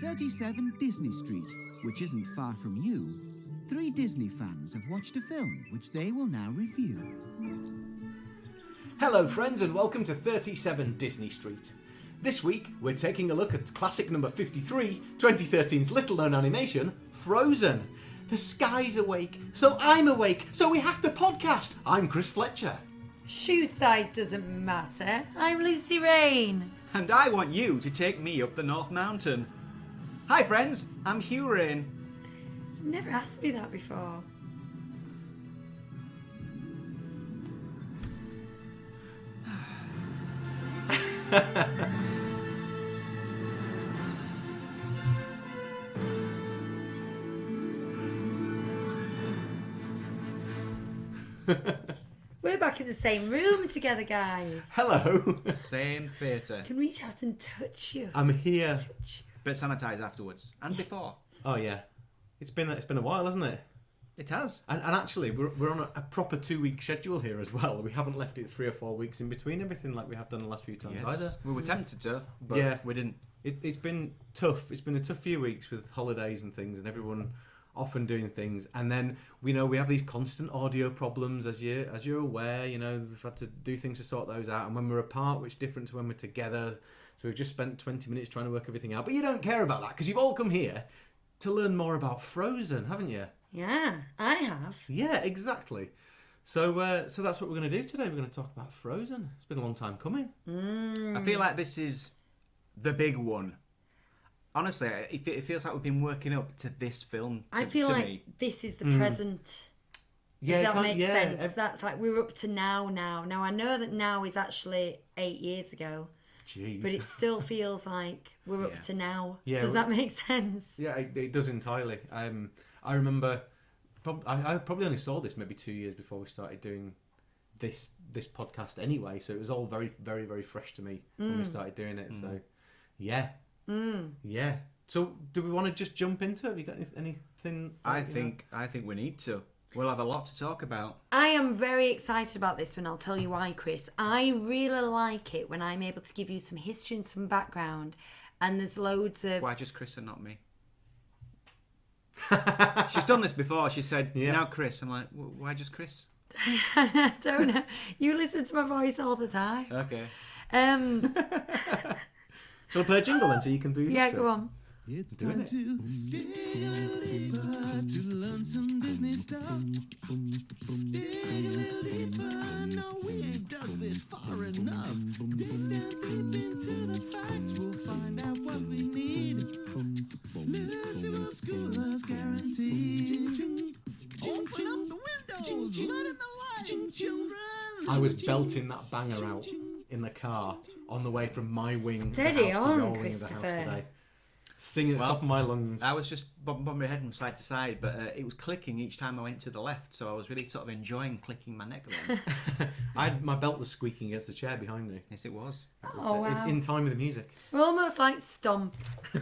37 Disney Street, which isn't far from you, 3 Disney fans have watched a film which they will now review. Hello friends and welcome to 37 Disney Street. This week we're taking a look at classic number 53, 2013's little known animation, Frozen. The sky's awake, so I'm awake, so we have to podcast. I'm Chris Fletcher. Shoe size doesn't matter. I'm Lucy Rain. And I want you to take me up the North Mountain. Hi friends, I'm Hugh Rain. You've never asked me that before. We're back in the same room together, guys. Hello. Same theatre. I can reach out and touch you. I'm here. Bit sanitised afterwards and before. Oh yeah, it's been a while, hasn't it? It has. And actually, we're on a proper 2-week schedule here as well. We haven't left it 3 or 4 weeks in between everything like we have done the last few times either. We were tempted to, but Yeah. we didn't. It's been tough. It's been a tough few weeks with holidays and things, and everyone often doing things. And then we have these constant audio problems, as you're aware. You know, we've had to do things to sort those out. And when we're apart, which is different to when we're together. So we've just spent 20 minutes trying to work everything out. But you don't care about that because you've all come here to learn more about Frozen, haven't you? Yeah, I have. Yeah, exactly. So that's what we're going to do today. We're going to talk about Frozen. It's been a long time coming. I feel like this is the big one. Honestly, it feels like we've been working up to this film. I feel like me. this is the present. Yeah, If that makes sense. That's like we're up to now. Now I know that now is actually 8 years ago. Jeez. But it still feels like we're up to now. Yeah, Does that make sense? Yeah, it does entirely. I remember, I probably only saw this maybe 2 years before we started doing this podcast anyway, so it was all very, very, very fresh to me when we started doing it. So, yeah. Yeah. So, do we want to just jump into it? Have you got anything? I think we need to. We'll have a lot to talk about. I am very excited about this one. I'll tell you why, Chris. I really like it when I'm able to give you some history and some background, and there's loads of... Why just Chris and not me? She's done this before. She said, now Chris. I'm like, why just Chris? I don't know. You listen to my voice all the time. Okay. Shall I play a jingle then so you can do this? Yeah, go on. It's time to dig a little deeper to learn some Disney stuff. Dig a little deeper, no, we ain't dug this far enough. Dig down deep into the facts, we'll find out what we need. Listen to schoolers guaranteed. Open up the windows, let in the light, children. I was belting that banger out in the car on the way from my wing Steady of the house on, to your wing of the house Christopher. today. Singing at the top of my lungs. I was just bumping my head from side to side, but it was clicking each time I went to the left, so I was really sort of enjoying clicking my neck then. My belt was squeaking against the chair behind me. Yes, it was. Oh, wow. In time with the music. We're almost like Stomp.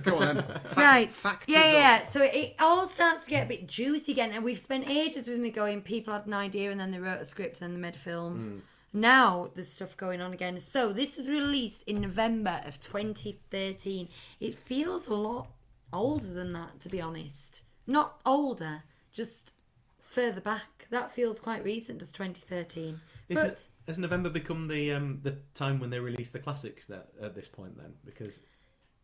Go on. Right. Fact Yeah. So it all starts to get a bit juicy again. And we've spent ages with me going, people had an idea and then they wrote a script and then they made a film. Now there's stuff going on again. So this was released in November of 2013. It feels a lot older than that, to be honest. Not older, just further back. That feels quite recent as 2013. Has November become the time when they release the classics at this point then? Because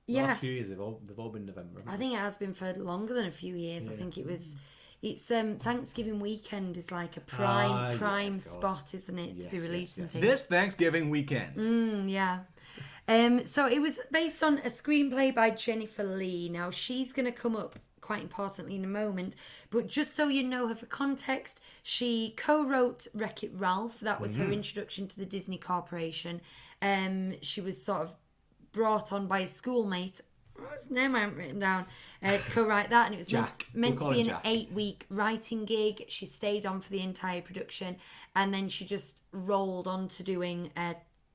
the last few years they've all been November. I think it has been for longer than a few years. Yeah. I think it's Thanksgiving weekend is like a prime spot, isn't it, to be releasing things. This Thanksgiving weekend. Yeah. So it was based on a screenplay by Jennifer Lee. Now she's going to come up quite importantly in a moment, but just so you know her for context, she co-wrote Wreck-It Ralph. That was her introduction to the Disney Corporation. She was sort of brought on by a schoolmate. What's his name I haven't written down to co-write that, and it was meant to be an 8-week writing gig. She stayed on for the entire production, and then she just rolled on to doing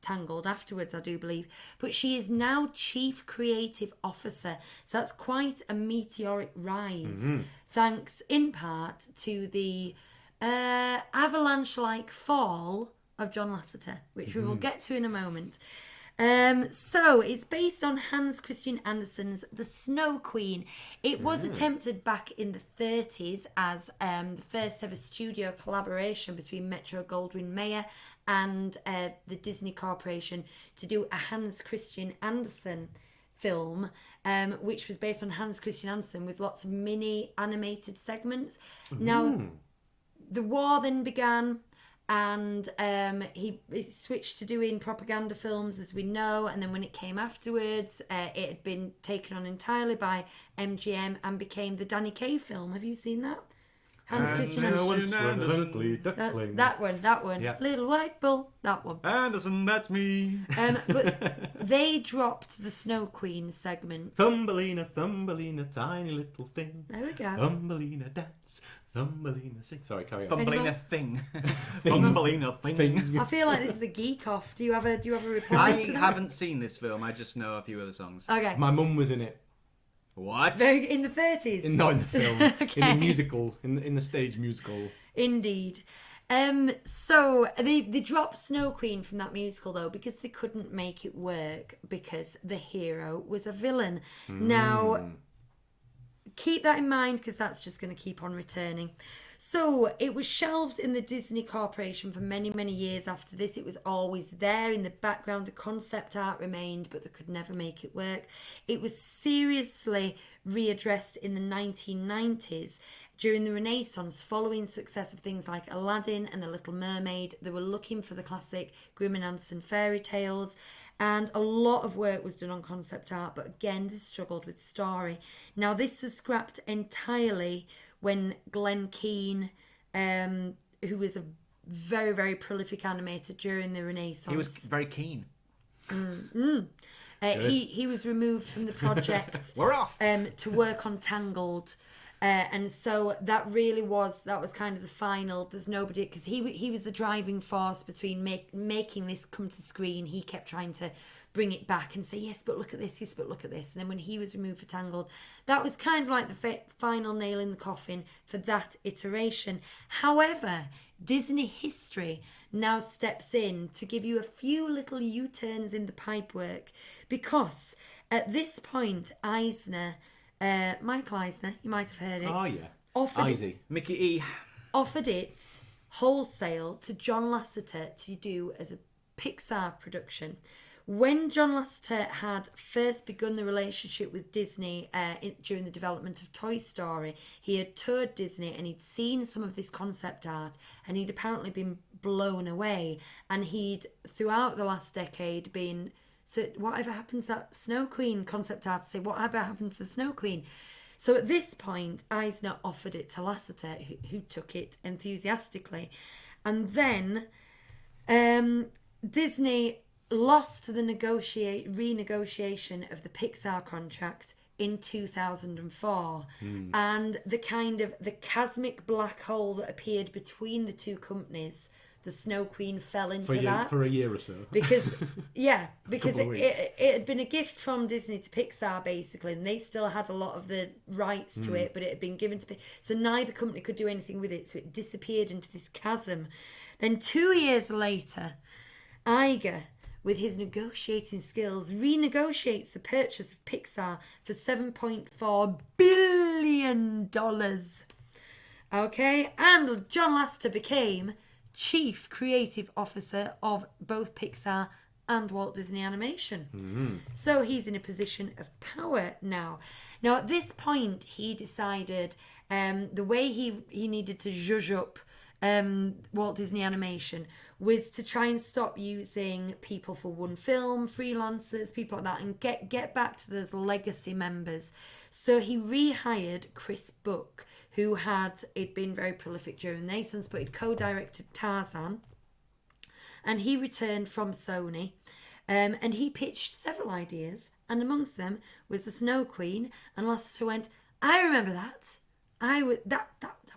Tangled afterwards, I do believe. But she is now Chief Creative Officer, so that's quite a meteoric rise, thanks in part to the avalanche-like fall of John Lasseter, which we will get to in a moment. So it's based on Hans Christian Andersen's The Snow Queen. It was attempted back in the 30s as the first ever studio collaboration between Metro-Goldwyn-Mayer and the Disney Corporation to do a Hans Christian Andersen film, which was based on Hans Christian Andersen with lots of mini animated segments. Now, the war then began, and he switched to doing propaganda films, as we know, and then when it came afterwards, it had been taken on entirely by MGM and became the Danny Kaye film. Have you seen that? Hans Christian Andersen. That's that one. Yeah. Little White Bull, that one. Anderson, that's me. But they dropped the Snow Queen segment. Thumbelina, Thumbelina, tiny little thing. There we go. Thumbelina dance, Thumbelina sing. Sorry, carry on. Thumbelina thing. Thumbelina thing. I feel like this is a geek off. Do you have a reply? I to that? haven't seen this film. I just know a few other songs. Okay. My mum was in it. What? In the 30s? Not in the film. Okay. In the musical. In the stage musical. Indeed. So they dropped Snow Queen from that musical though because they couldn't make it work because the hero was a villain. Now, keep that in mind because that's just going to keep on returning. So it was shelved in the Disney Corporation for many, many years after this. It was always there in the background. The concept art remained, but they could never make it work. It was seriously readdressed in the 1990s during the Renaissance, following success of things like Aladdin and The Little Mermaid. They were looking for the classic Grimm and Andersen fairy tales. And a lot of work was done on concept art, but again, they struggled with story. Now, this was scrapped entirely when Glenn Keane, who was a very, very prolific animator during the Renaissance. He was very keen. He was removed from the project. We're off. To work on Tangled. And so that was kind of the final. There's nobody, because he was the driving force between making this come to screen. He kept trying to bring it back and say, yes, but look at this, yes, but look at this. And then when he was removed for Tangled, that was kind of like the final nail in the coffin for that iteration. However, Disney history now steps in to give you a few little U-turns in the pipework, because at this point, Eisner, Michael Eisner, you might have heard it. Oh, yeah. Mickey E. Offered it wholesale to John Lasseter to do as a Pixar production. When John Lasseter had first begun the relationship with Disney during the development of Toy Story, he had toured Disney and he'd seen some of this concept art and he'd apparently been blown away. And he'd, throughout the last decade, been... So whatever happened to that Snow Queen concept art? Say, whatever happened to the Snow Queen? So at this point, Eisner offered it to Lasseter, who took it enthusiastically. And then Disney lost the renegotiation of the Pixar contract in 2004. And the cosmic black hole that appeared between the two companies, the Snow Queen, fell into that. For a year or so. Because it had been a gift from Disney to Pixar, basically, and they still had a lot of the rights to it, but it had been given to... So neither company could do anything with it, so it disappeared into this chasm. Then 2 years later, Iger, with his negotiating skills, renegotiates the purchase of Pixar for $7.4 billion. Okay? And John Lasseter became Chief Creative Officer of both Pixar and Walt Disney Animation. So he's in a position of power now. Now, at this point, he decided the way he needed to zhuzh up Walt Disney Animation was to try and stop using people for one film, freelancers, people like that, and get back to those legacy members. So he rehired Chris Buck, who had been very prolific during the Renaissance, but he'd co-directed Tarzan. And he returned from Sony, and he pitched several ideas, and amongst them was the Snow Queen. And Lasseter went, I remember that. That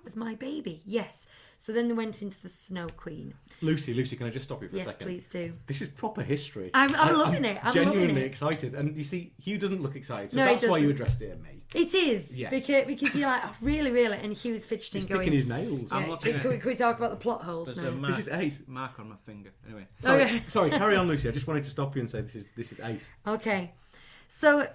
was my baby. Yes. So then they went into the Snow Queen. Lucy, can I just stop you for a Yes, second? please do. This is proper history. I'm loving it. I'm genuinely loving it. excited. And you see, Hugh doesn't look excited, so No, he that's why you doesn't. addressed it at me. It is. Yeah. Because you're like, oh, really, really? And Hugh's fidgeting, He's going... picking his nails. I'm Yeah, looking can, at- we talk about the plot holes There's now? a mark, This is ace. mark on my finger. Anyway. Sorry, Okay. sorry, carry on, Lucy. I just wanted to stop you and say this is ace. Okay. So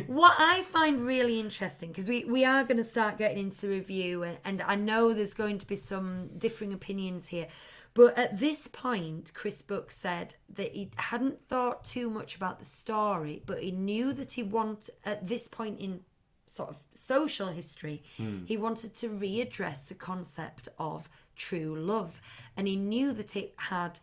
what I find really interesting, because we are going to start getting into the review, and I know there's going to be some differing opinions here, but at this point Chris Buck said that he hadn't thought too much about the story, but he knew that at this point in sort of social history, he wanted to readdress the concept of true love, and he knew that it had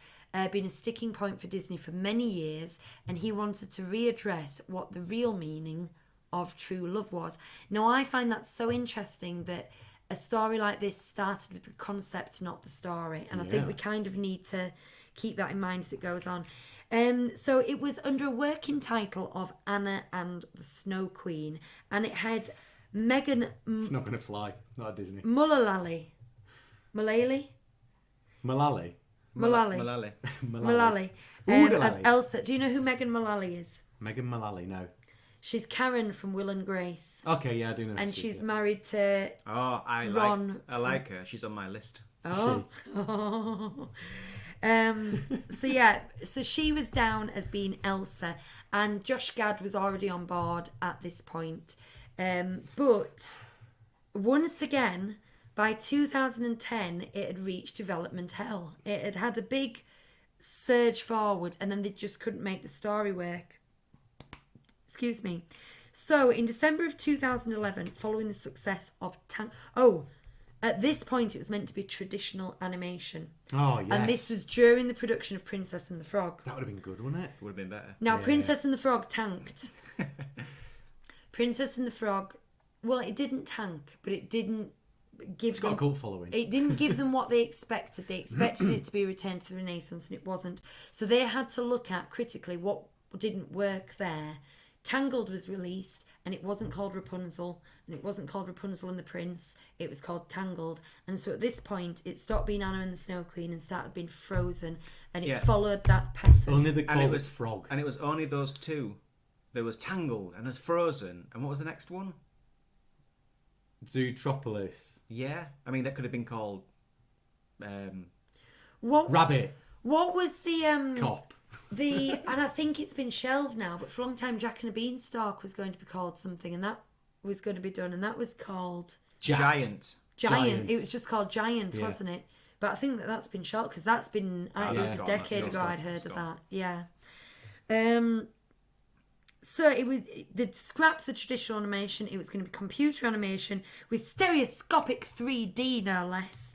been a sticking point for Disney for many years, and he wanted to readdress what the real meaning of true love was. Now, I find that so interesting that a story like this started with the concept, not the story, and I think Yeah. we kind of need to keep that in mind as it goes on. So it was under a working title of Anna and the Snow Queen, and it had Megan It's not going to fly. Not at Disney. Mullally. Malali. Mullally. Mullally. Mullally. Oodalally. As Elsa. Do you know who Megan Mullally is? Megan Mullally, no. She's Karen from Will and Grace. Okay, yeah, I do know. who And she she's is, married to... Oh, I Ron like her. She's on my list. Oh. So she was down as being Elsa, and Josh Gad was already on board at this point. But once again, by 2010, it had reached development hell. It had had a big surge forward, and then they just couldn't make the story work. Excuse me. So in December of 2011, following the success of at this point it was meant to be traditional animation. Oh, yes. And this was during the production of Princess and the Frog. That would have been good, wouldn't it? Would have been better. Now, Yeah. Princess and the Frog tanked. Princess and the Frog, well, it didn't tank, but it didn't give It's got a them... cult following. It didn't give them what they expected. They expected it to be returned to the Renaissance, and it wasn't. So they had to look at critically what didn't work there. Tangled was released, and it wasn't called Rapunzel, and it wasn't called Rapunzel and the Prince. It was called Tangled. And so at this point, it stopped being Anna and the Snow Queen and started being Frozen, and it Yeah. followed that pattern. Only they And called it it was Frog. And it was only those two. There was Tangled and there's Frozen. And what was the next one? Zootropolis. Yeah. I mean, that could have been called... What Rabbit. What was the Cop. and I think it's been shelved now, but for a long time Jack and a Beanstalk was going to be called something, and that was going to be done, and that was called Jack. Giant. Giant. It was just called Giant, Yeah. wasn't it? But I think that's been shelved, because that's been it was that's a gone, decade that's ago gone, I'd heard it's of gone. that. Yeah. So they'd scrapped the traditional animation. It was going to be computer animation with stereoscopic 3D, no less.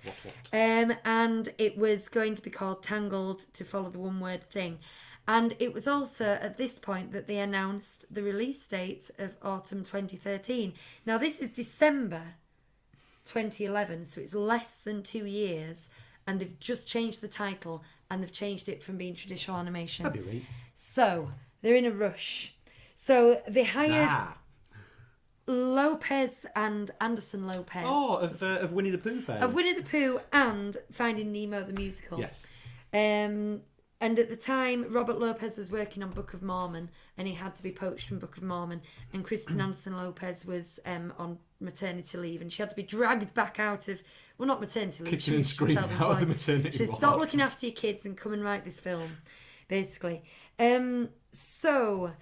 And it was going to be called Tangled, to follow the one-word thing. And it was also at this point that they announced the release date of autumn 2013. Now, this is December 2011, so it's less than 2 years, and they've just changed the title, and they've changed it from being traditional animation. That'd be right. So they're in a rush. So they hired Lopez and Anderson Lopez. Oh, of Winnie the Pooh fame. Of Winnie the Pooh and Finding Nemo the musical. Yes. And at the time, Robert Lopez was working on Book of Mormon, and he had to be poached from Book of Mormon. And Kristen Anderson Lopez was on maternity leave, and she had to be dragged back out of, well, not maternity leave. Kicking and screaming out of the self-employed. maternity She said, ward. stop looking after your kids and come and write this film, basically. So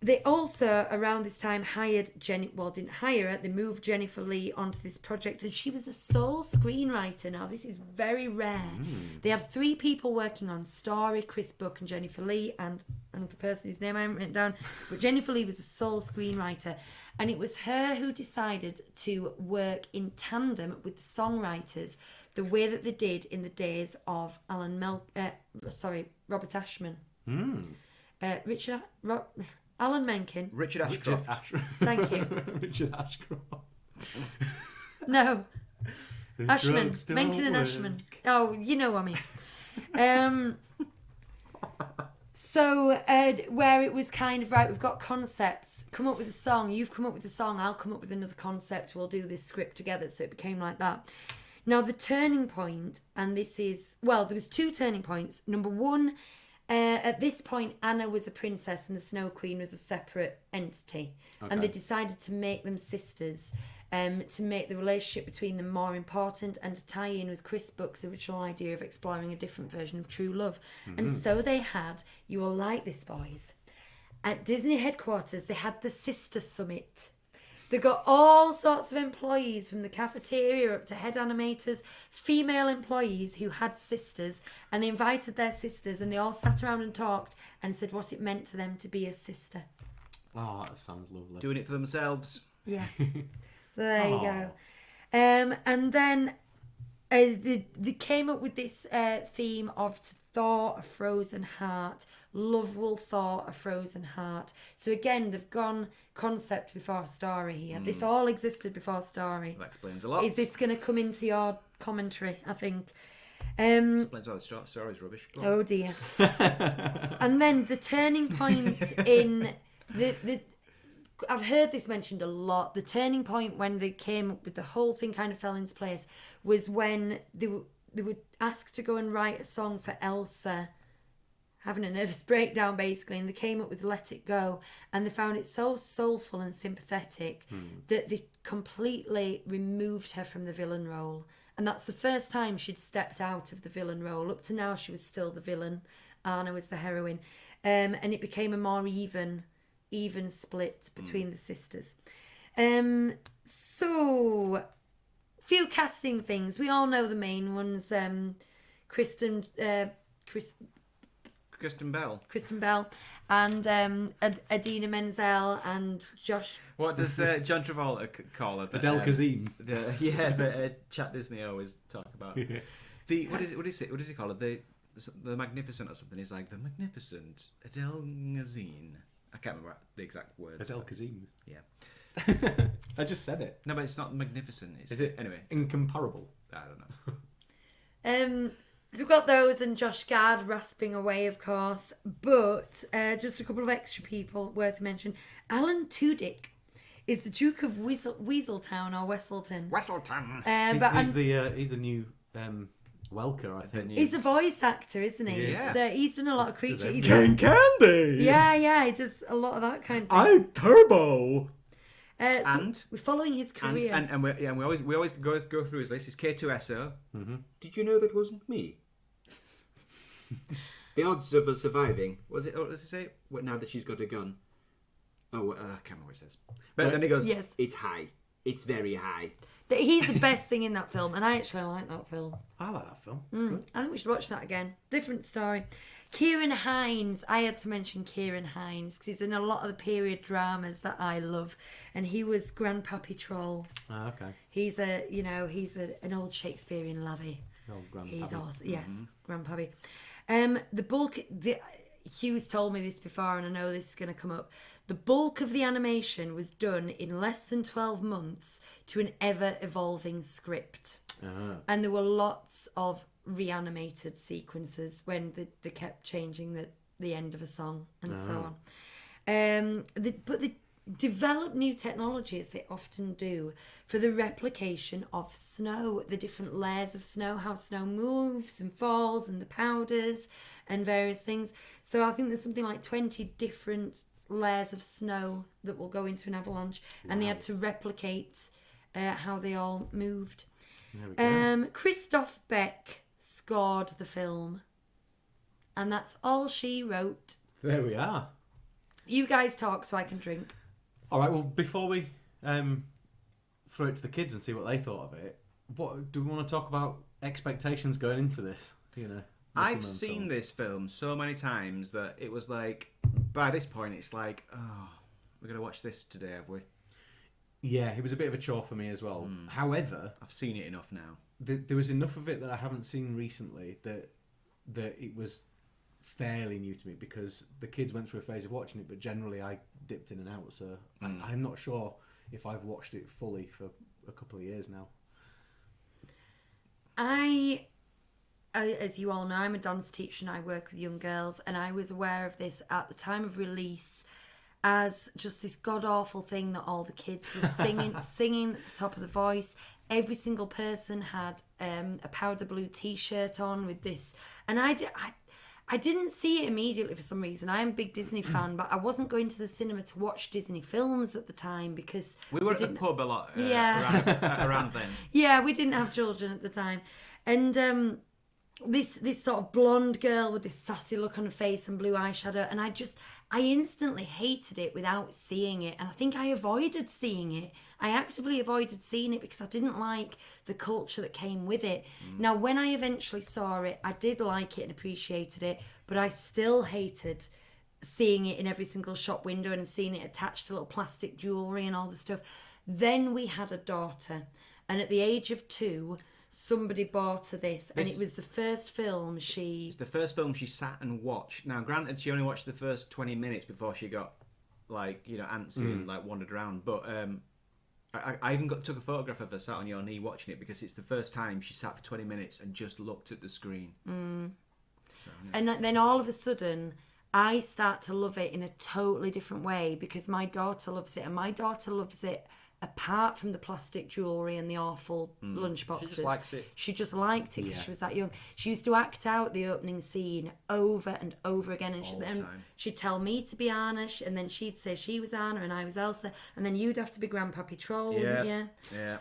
they also, around this time, hired didn't hire her, they moved Jennifer Lee onto this project, and she was a sole screenwriter. Now, this is very rare. They had 3 people working on story, Chris Buck and Jennifer Lee, and the person whose name I haven't written down, but Jennifer Lee was a sole screenwriter, and it was her who decided to work in tandem with the songwriters the way that they did in the days of Robert Ashman. Alan Menken. Richard Ashcroft. Thank you. Richard Ashcroft. No. Ashman. Drugs don't Menken and work. Ashman. Oh, you know what I mean. So, where it was kind of, right, we've got concepts, come up with a song, you've come up with a song, I'll come up with another concept, we'll do this script together, so it became like that. Now, the turning point, and this is, well, there was 2 turning points. Number 1, at this point, Anna was a princess and the Snow Queen was a separate entity. Okay. And they decided to make them sisters, to make the relationship between them more important and to tie in with Chris Buck's original idea of exploring a different version of true love. And so they had, you will like this, boys, at Disney headquarters, they had the Sister Summit. They got all sorts of employees from the cafeteria up to head animators, female employees who had sisters, and they invited their sisters and they all sat around and talked and said what it meant to them to be a sister. Oh, that sounds lovely. Doing it for themselves. Yeah. So there you go. And then they came up with this theme of to thaw a frozen heart. Love will thaw a frozen heart. So again, they've gone concept before story here. This all existed before story. That explains a lot. Is this going to come into your commentary, I think? Explains why the story's rubbish. Go on. Oh dear. And then the turning point in the I've heard this mentioned a lot. The turning point when they came up with the whole thing kind of fell into place was when they were asked to go and write a song for Elsa having a nervous breakdown basically, and they came up with Let It Go, and they found it so soulful and sympathetic that they completely removed her from the villain role. And that's the first time she'd stepped out of the villain role. Up to now she was still the villain, Anna was the heroine, and it became a more even split between the sisters. So few casting things. We all know the main ones. Kristen Bell and Adina Menzel and Josh. What does John Travolta call her? Adele Kazim. That Chat Disney always talk about. What is it? What does he call it? The Magnificent or something. He's like the Magnificent Adele Kazim. I can't remember the exact words. Adele Kazim. Yeah. I just said it. No, but it's not magnificent. Is it anyway? Incomparable. I don't know. So we've got those and Josh Gad rasping away, of course. But just a couple of extra people worth mentioning. Alan Tudyk is the Duke of Weaseltown or Wesselton. He's the new Welker, I think. He's the voice actor, isn't he? Yeah. So he's done a lot of creatures. Candy. Yeah, he does a lot of that kind of thing. I'm Turbo. And we're following his career. And we always go through his list. It's K2SO. Mm-hmm. Did you know that wasn't me? The odds of us surviving, was it? What does it say? What, now that she's got a gun? Oh, I can't remember what it says. But then he goes, yes. It's high. It's very high. He's the best thing in that film, and I actually like that film. I like that film. It's good. I think we should watch that again. Different story. Kieran Hines. I had to mention Kieran Hines because he's in a lot of the period dramas that I love, and he was Grandpappy Troll. Ah, okay. He's an old Shakespearean lavvy. Old Grandpappy. He's awesome. Yes, Grandpappy. Hugh's told me this before, and I know this is going to come up. The bulk of the animation was done in less than 12 months to an ever-evolving script. Ah. And there were lots of reanimated sequences when they kept changing the end of a song and so on. But they developed new technology, as they often do, for the replication of snow, the different layers of snow, how snow moves and falls, and the powders and various things. So I think there's something like 20 different layers of snow that will go into an avalanche, and they had to replicate how they all moved. Christoph Beck scored the film, and that's all she wrote. There we are. You guys talk so I can drink. All right. Well, before we throw it to the kids and see what they thought of it, what do we want to talk about? Expectations going into this, I've seen this film so many times that it was like, by this point, it's like, oh, we're going to watch this today, have we? Yeah, it was a bit of a chore for me as well. However, I've seen it enough now. There was enough of it that I haven't seen recently that it was fairly new to me, because the kids went through a phase of watching it, but generally I dipped in and out, so I'm not sure if I've watched it fully for a couple of years now. I as you all know, I'm a dance teacher and I work with young girls, and I was aware of this at the time of release as just this god-awful thing that all the kids were singing at the top of the voice. Every single person had a powder blue t-shirt on with this, and I didn't see it immediately for some reason. I am a big Disney fan, but I wasn't going to the cinema to watch Disney films at the time because we were at the pub a lot around then. Yeah, we didn't have children at the time. And this sort of blonde girl with this sassy look on her face and blue eyeshadow, and I instantly hated it without seeing it, and I think I avoided seeing it. I actively avoided seeing it because I didn't like the culture that came with it. Now, when I eventually saw it, I did like it and appreciated it, but I still hated seeing it in every single shop window and seeing it attached to little plastic jewellery and all the stuff. Then we had a daughter, and at the age of 2, somebody bought her this, and it was the first film she... It's the first film she sat and watched. Now, granted, she only watched the first 20 minutes before she got, antsy and, wandered around. But I even took a photograph of her sat on your knee watching it because it's the first time she sat for 20 minutes and just looked at the screen. So, yeah. And then all of a sudden, I start to love it in a totally different way because my daughter loves it, and my daughter loves it apart from the plastic jewellery and the awful lunchboxes. She just likes it. She just liked it because she was that young. She used to act out the opening scene over and over again, and she'd tell me to be Anna, and then she'd say she was Anna and I was Elsa, and then you'd have to be Grandpappy Troll. Yeah.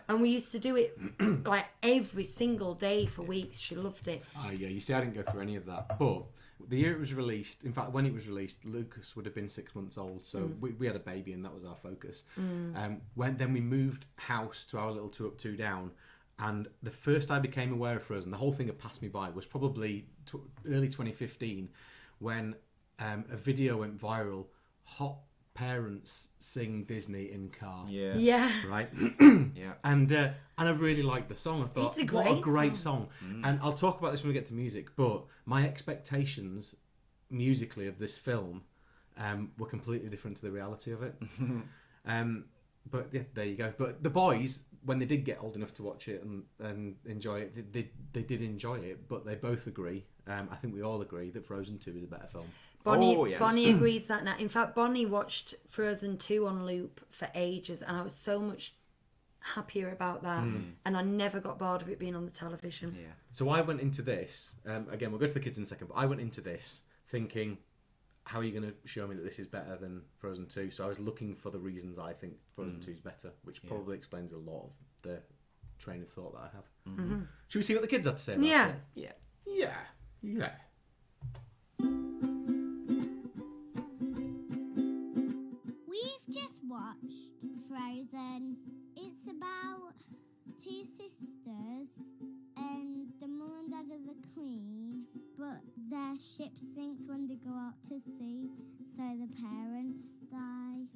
And we used to do it like every single day for weeks. She loved it. Oh yeah, you see, I didn't go through any of that, but the year it was released, in fact, when it was released, Lucas would have been 6 months old, so we had a baby and that was our focus. Then we moved house to our little 2 up, 2 down, and the first I became aware of Frozen, the whole thing had passed me by, was probably early 2015 when a video went viral, hot parents sing Disney in car. Yeah. Right? Yeah. And I really liked the song. I thought, what a great song. And I'll talk about this when we get to music, but my expectations musically of this film were completely different to the reality of it. But yeah, there you go. But the boys, when they did get old enough to watch it and enjoy it, they did enjoy it, but they both agree, I think we all agree, that Frozen 2 is a better film. Bonnie agrees that now. In fact, Bonnie watched Frozen 2 on loop for ages, and I was so much happier about that, and I never got bored of it being on the television. Yeah. So I went into this, again, we'll go to the kids in a second, but I went into this thinking, how are you going to show me that this is better than Frozen 2? So I was looking for the reasons I think Frozen 2 is better, which probably explains a lot of the train of thought that I have. Should we see what the kids have to say about it? Yeah. We've just watched Frozen. It's about 2 sisters and the mum and dad of the Queen, but their ship sinks when they go out to sea, so the parents die.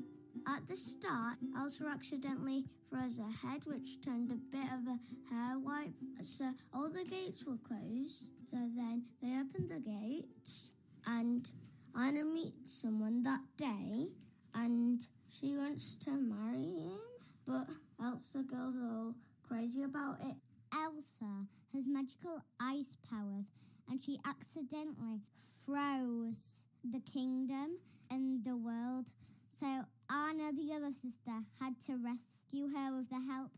At the start, Elsa accidentally froze her head, which turned a bit of a hair white, so all the gates were closed. So then they opened the gates, and Anna meets someone that day, and she wants to marry him, but Elsa goes all crazy about it. Elsa has magical ice powers, and she accidentally froze the kingdom and the world. So Anna, the other sister, had to rescue her with the help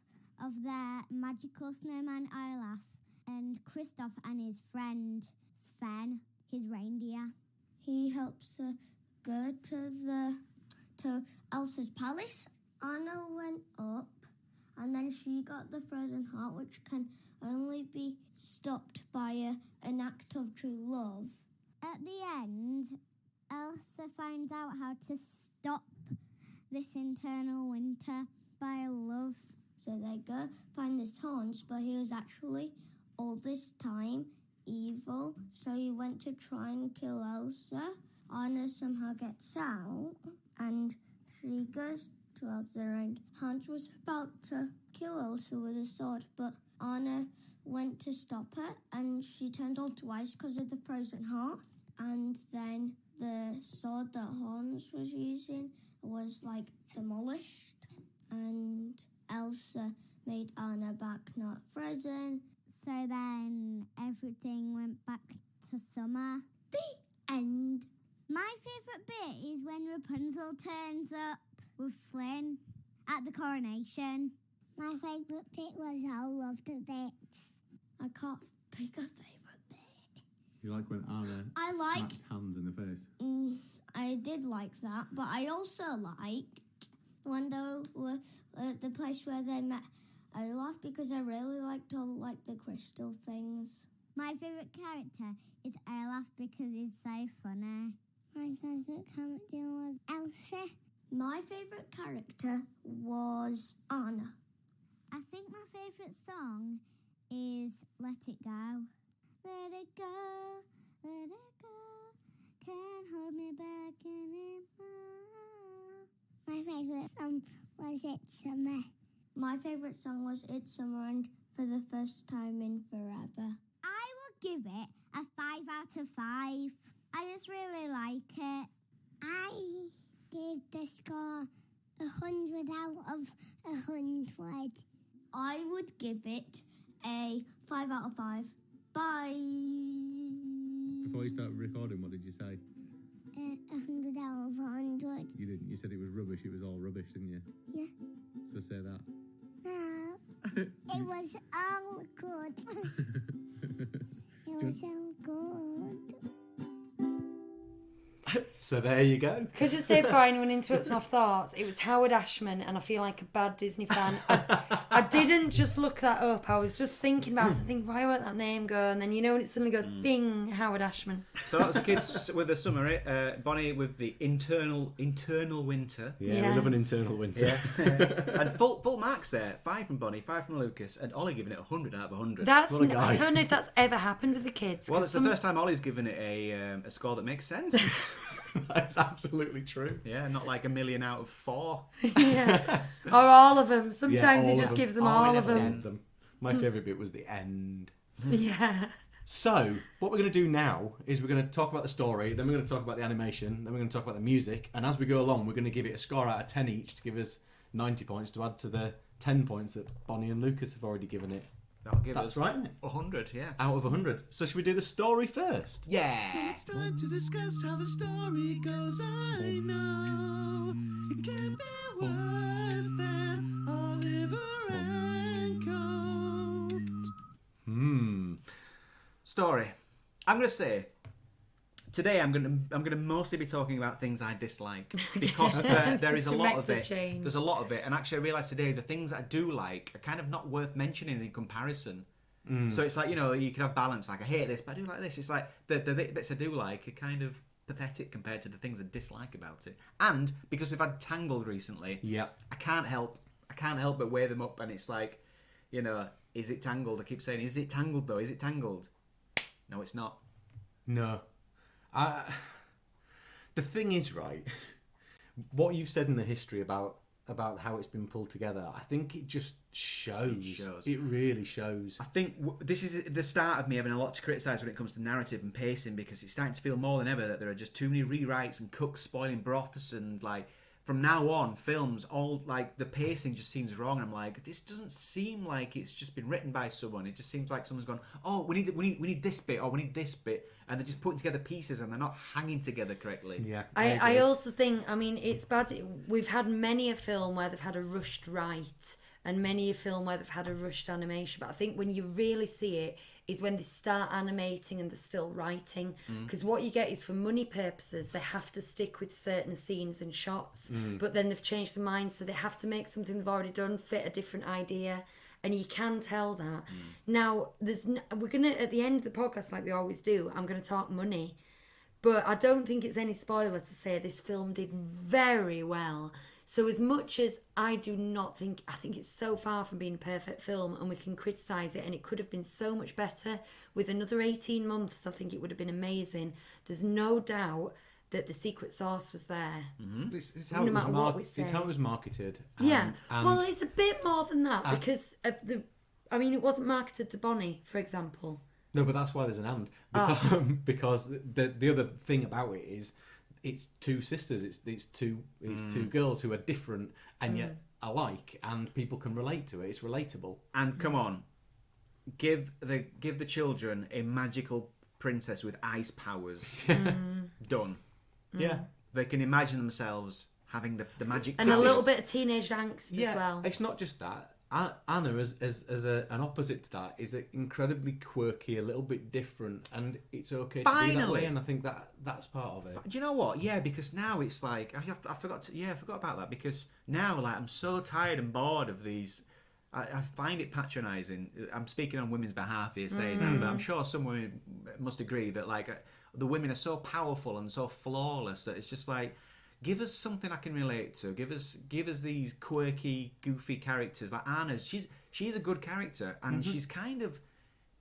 of their magical snowman Olaf and Kristoff and his friend Sven, his reindeer. He helps her go to Elsa's palace. Anna went up, and then she got the frozen heart, which can only be stopped by an act of true love. At the end, Elsa finds out how to stop this internal winter by love. So they go find this Hans, but he was actually all this time evil. So he went to try and kill Elsa. Anna somehow gets out, and she goes to Elsa, and Hans was about to kill Elsa with a sword, but Anna went to stop her, and she turned all to ice because of the frozen heart. And then the sword that Hans was using was demolished, and Elsa made Anna back not frozen. So So then everything went back to summer. The end. My favourite bit is when Rapunzel turns up with Flynn at the coronation. My favourite bit was all of the bits. I can't pick a favourite bit. You like when Anna I liked- smacked Hans in the face? I did like that, but I also liked when they were at the place where they met Olaf, because I really liked all the crystal things. My favourite character is Olaf because he's so funny. My favourite character was Elsa. My favourite character was Anna. I think my favourite song is Let It Go. Let it go, let it go. Can't hold me back anymore. My favourite song was It's Summer. My favourite song was It's Summer and For the First Time in Forever. I will give it a 5 out of 5. I just really like it. I give the score 100 out of 100. I would give it a 5 out of 5. Bye. Before you started recording, what did you say? 100 out of 100. You didn't. You said it was rubbish. It was all rubbish, didn't you? Yeah. So say that. No, it was all good. It was all good. So there you go. Could I just say, before anyone interrupts my thoughts, it was Howard Ashman, and I feel like a bad Disney fan. I didn't just look that up. I was just thinking about it, thinking, why won't that name go? And then, you know, when it suddenly goes, bing, Howard Ashman. So that was the kids with the summary. Bonnie with the internal winter. Yeah, we love an internal winter. Yeah. And full marks there. 5 from Bonnie, 5 from Lucas, and Ollie giving it 100 out of 100. What a guy. I don't know if that's ever happened with the kids. Well, it's the first time Ollie's given it a score that makes sense. That's absolutely true. Yeah, not like 1 million out of 4. Yeah. Or all of them. Sometimes all he of just them. gives them Oh, all I of never them. get them. My favourite bit was the end. Yeah. So, what we're going to do now is we're going to talk about the story, then we're going to talk about the animation, then we're going to talk about the music, and as we go along, we're going to give it a score out of 10 each to give us 90 points to add to the 10 points that Bonnie and Lucas have already given it. That'll give That's us right, isn't it? 100, yeah. Out of 100. So, should we do the story first? Yeah. It's time to discuss how the story goes. I know it can't be worse than Oliver and Coke. Story. I'm going to say, today I'm going to mostly be talking about things I dislike, because there is a To lot make of the it. change. There's a lot of it, and actually I realised today the things that I do like are kind of not worth mentioning in comparison. So it's like, you know, you can have balance. Like, I hate this, but I do like this. It's like the bits I do like are kind of pathetic compared to the things I dislike about it. And because we've had Tangled recently, I can't help but weigh them up. And it's like, you know, is it Tangled? I keep saying, is it Tangled though? Is it Tangled? No, it's not. No. The thing is, right, what you've said in the history about how it's been pulled together, I think it just shows. It really shows. I think this is the start of me having a lot to criticise when it comes to narrative and pacing, because it's starting to feel more than ever that there are just too many rewrites and cooks spoiling broths, and like from now on, films, all like the pacing just seems wrong. And I'm like, this doesn't seem like it's just been written by someone. It just seems like someone's gone, oh, we need this bit, or we need this bit, and they're just putting together pieces and they're not hanging together correctly. Yeah. I also think, I mean, it's bad. We've had many a film where they've had a rushed write and many a film where they've had a rushed animation. But I think when you really see it is when they start animating and they're still writing. Because what you get is, for money purposes, they have to stick with certain scenes and shots. But then they've changed their mind, so they have to make something they've already done fit a different idea. And you can tell that. Now, we're going to, at the end of the podcast, like we always do, I'm going to talk money. But I don't think it's any spoiler to say this film did very well. So as much as I think it's so far from being a perfect film, and we can criticise it, and it could have been so much better. With another 18 months, I think it would have been amazing. There's no doubt that the secret sauce was there. It's how No it was matter what we It's how it was marketed. Yeah. And Well, it's a bit more than that, because of it wasn't marketed to Bonnie, for example. no, but that's why there's an because the other thing about it is, it's two sisters. It's two girls who are different and yet alike, and people can relate to it. It's relatable. And come on, give the children a magical princess with ice powers. Done. Yeah. They can imagine themselves having the magic And powers. a little bit of teenage angst Yeah, as well. it's not just that. Anna, as an opposite to that, is incredibly quirky, a little bit different, and it's okay to be that Finally. way. And I think that's part of it. Do you know what? Yeah, because now it's like I forgot about that, because now like I'm so tired and bored of these. I find it patronising. I'm speaking on women's behalf here, saying that, but I'm sure some women must agree that like the women are so powerful and so flawless that it's just like, give us something I can relate to. Give us these quirky, goofy characters. Like Anna's, she's a good character, and she's kind of,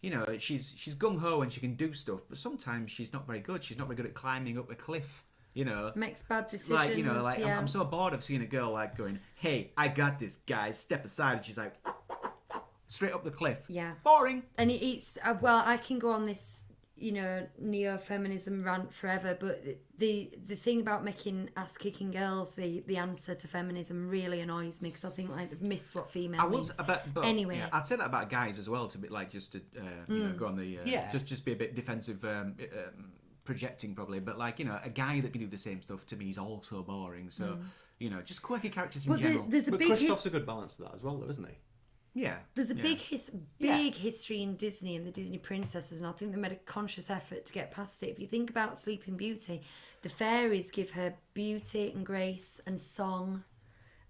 you know, she's gung ho and she can do stuff, but sometimes she's not very good. She's not very good at climbing up a cliff. You know, Makes bad decisions. like, you know, like yeah. I'm so bored of seeing a girl like going, "Hey, I got this, guys. Step aside," and she's like, straight up the cliff. Yeah. Boring. And it's well, I can go on this, you know, neo-feminism rant forever, but the thing about making ass-kicking girls the answer to feminism really annoys me, because I think like they've missed what female means. But Anyway. yeah, I'd say that about guys as well, to be like just to you know, go on the just be a bit defensive, projecting probably, but like, you know, a guy that can do the same stuff to me is also boring. So you know, just quirky characters in general. There's a But big Kristoff's a good balance to that as well, though, isn't he? Yeah, There's a yeah. big history in Disney and the Disney princesses, and I think they made a conscious effort to get past it. If you think about Sleeping Beauty, the fairies give her beauty and grace and song,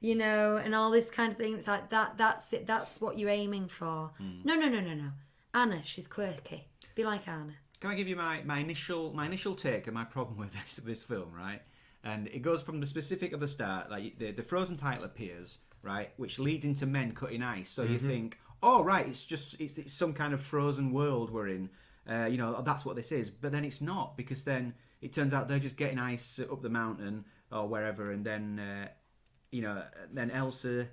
you know, and all this kind of thing. It's like that's it. That's what you're aiming for. No. Anna, she's quirky. Be like Anna. Can I give you my initial take and my problem with this film, right? And it goes from the specific of the start, like the frozen title appears, right, which leads into men cutting ice. So you think, oh right, it's some kind of frozen world we're in, you know, that's what this is. But then it's not, because then it turns out they're just getting ice up the mountain or wherever, and then you know, then Elsa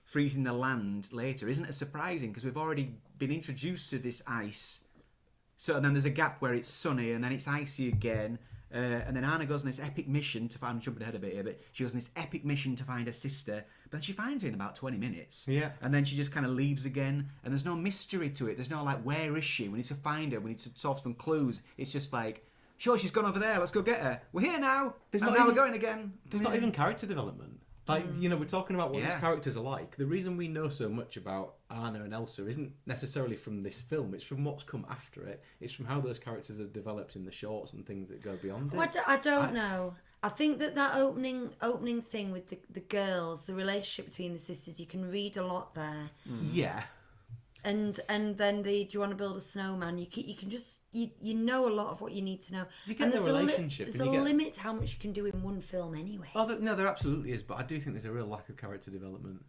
freezing the land later isn't as surprising, because we've already been introduced to this ice. So and then there's a gap where it's sunny and then it's icy again. And then Anna goes on this epic mission to find, I'm jumping ahead a bit here, but she goes on this epic mission to find her sister, but then she finds her in about 20 minutes. Yeah. And then she just kind of leaves again, and there's no mystery to it. There's no like, where is she? We need to find her. We need to solve some clues. It's just like, sure, she's gone over there. Let's go get her. We're here now. We're going again. There's not even character development. Like, you know, we're talking about what these Yeah. characters are like. The reason we know so much about Anna and Elsa isn't necessarily from this film. It's from what's come after it. It's from how those characters are developed in the shorts and things that go beyond it. Well, I don't know. I think that opening thing with the girls, the relationship between the sisters, you can read a lot there. Yeah. And then do you want to build a snowman? You can just you know a lot of what you need to know. You get and the there's relationship there's and a you get- limit to how much you can do in one film anyway. Oh, no, there absolutely is, but I do think there's a real lack of character development,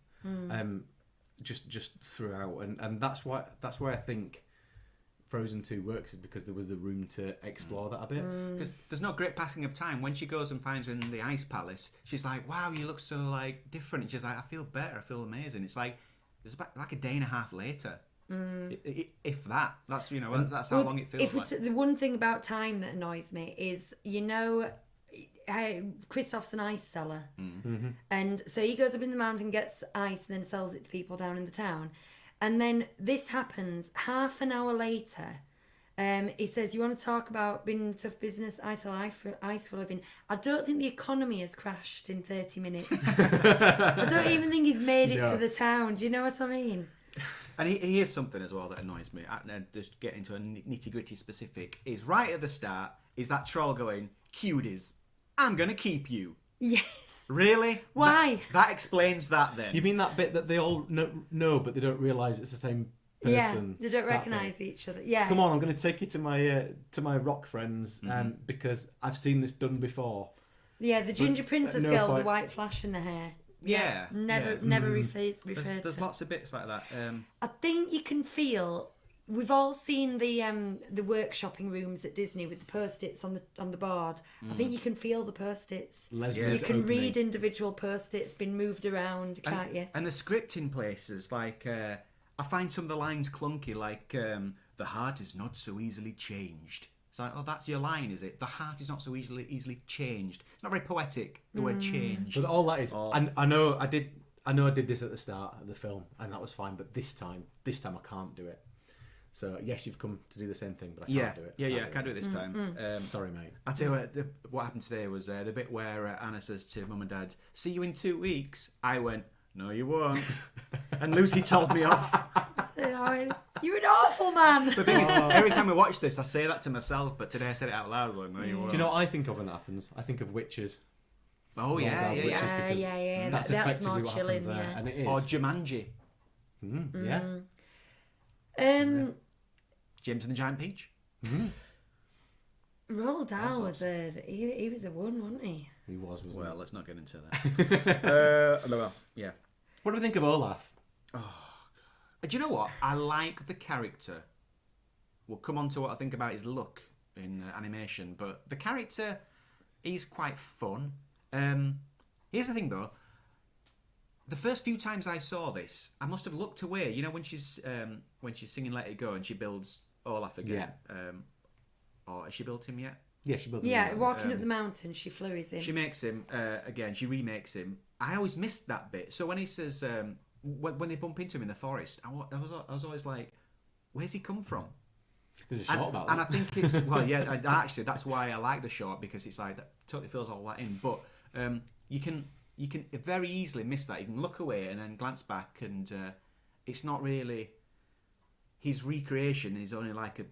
just throughout, and that's why I think Frozen 2 works, is because there was the room to explore that a bit. Because there's no great passing of time. When she goes and finds her in the ice palace, she's like, wow, you look so like different. And she's like, I feel better. I feel amazing. It's like, it's about like a day and a half later. If that. That's, you know, that's how long it feels like. The one thing about time that annoys me is, you know, Kristoff's an ice seller, and so he goes up in the mountain, gets ice, and then sells it to people down in the town. And then this happens half an hour later. He says, you want to talk about being in tough business? I sell ice for a living. I don't think the economy has crashed in 30 minutes. I don't even think he's made it to the town. Do you know what I mean? And here's something as well that annoys me. Just get into a nitty-gritty specific. Is right at the start, is that troll going, cuties, I'm going to keep you. Yes. Really? Why? That explains that then. You mean that bit that they all know but they don't realise it's the same Yeah, person? they don't that recognise bit? each other. Yeah. Come on, I'm going to take you to my rock friends, because I've seen this done before. Yeah, the ginger princess no girl with the point. white flash in the hair. Yeah. Never referred There's to. lots of bits like that. I think you can feel. We've all seen the workshopping rooms at Disney with the post-its on the board. I think you can feel the post-its. Lesbians You can opening. read individual post-its being moved around, can't you? And the script in places, like, I find some of the lines clunky, like, the heart is not so easily changed. It's like, oh, that's your line, is it? The heart is not so easily changed. It's not very poetic, the word changed. But all that is, I know I did this at the start of the film, and that was fine. But this time I can't do it. So yes, you've come to do the same thing, but I Yeah, can't do it. I can't do it this time. Sorry, mate. I tell you what happened today was the bit where Anna says to Mum and Dad, "See you in 2 weeks." I went, "No, you won't," and Lucy told me off. You're an awful man. The thing is, every time I watch this, I say that to myself, but today I said it out loud. Like, "No, you won't." Do you know what I think of when that happens? I think of witches. Oh yeah, Witches, yeah. because Yeah. That's That's effectively more what chilling, happens there, yeah. and it is. Or Jumanji, Yeah. James and the Giant Peach. Roald Dahl was he was a one, wasn't he? He wasn't Well, he? let's not get into that. Yeah. What do we think of Olaf? Do you know what? I like the character. We'll come on to what I think about his look in animation, but the character, he's quite fun. Here's the thing, though. The first few times I saw this, I must have looked away. You know, when she's singing "Let It Go" and she builds Olaf again. Or has she built him yet? Yeah, she built him. Yeah, walking up the mountain, she flurries him. She makes him again. She remakes him. I always missed that bit. So when he says when they bump into him in the forest, I was always like, "Where's he come from?" There's a short about that. And I think it's actually that's why I like the short, because it's like that totally fills all that in. But you can very easily miss that. You can look away and then glance back, and it's not really his recreation. Is only like a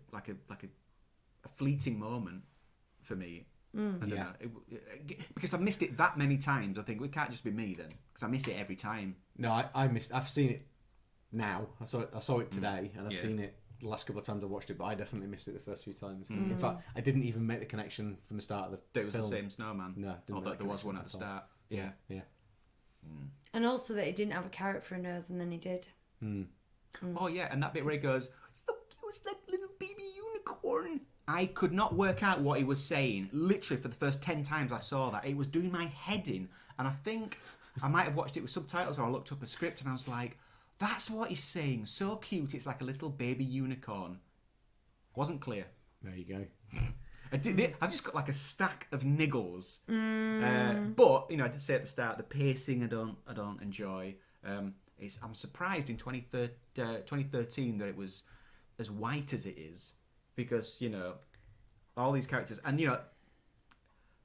fleeting moment for me. I don't know. Because I've missed it that many times. I think it can't just be me then, because I miss it every time. No, I've seen it now. I saw it today, and I've seen it the last couple of times I watched it, but I definitely missed it the first few times. In fact, I didn't even make the connection from the start of the That it was film. the same snowman. No, didn't although make the there was connection one at the all. start. Yeah. And also that he didn't have a carrot for a nose, and then he did. Oh yeah, and that bit where he goes, "Look, it was that little baby unicorn." I could not work out what he was saying. Literally, for the first 10 times I saw that, it was doing my head in. And I think I might have watched it with subtitles, or I looked up a script and I was like, "That's what he's saying. So cute. It's like a little baby unicorn." Wasn't clear. There you go. I've just got like a stack of niggles. But I did say at the start, the pacing I don't enjoy. I'm surprised in 2013 that it was as white as it is, because all these characters, and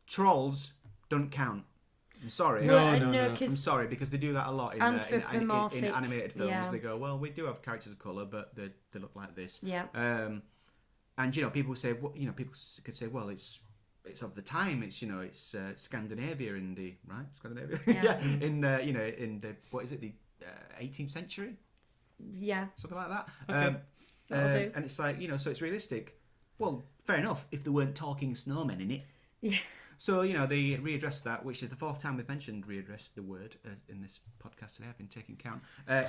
trolls don't count. I'm sorry. No. I'm sorry, because they do that a lot in animated films. yeah. They go, "Well, we do have characters of colour, but they look like this." Yeah. And people say, people could say, "Well, it's of the time. It's it's Scandinavia in the Scandinavia, Yeah. in the what is it, the 18th century, Yeah. something like that." That'll do. And it's like so it's realistic. Well, fair enough if there weren't talking snowmen in it. Yeah. So they readdressed that, which is the 4th time we've mentioned readdressed the word in this podcast today. I've been taking count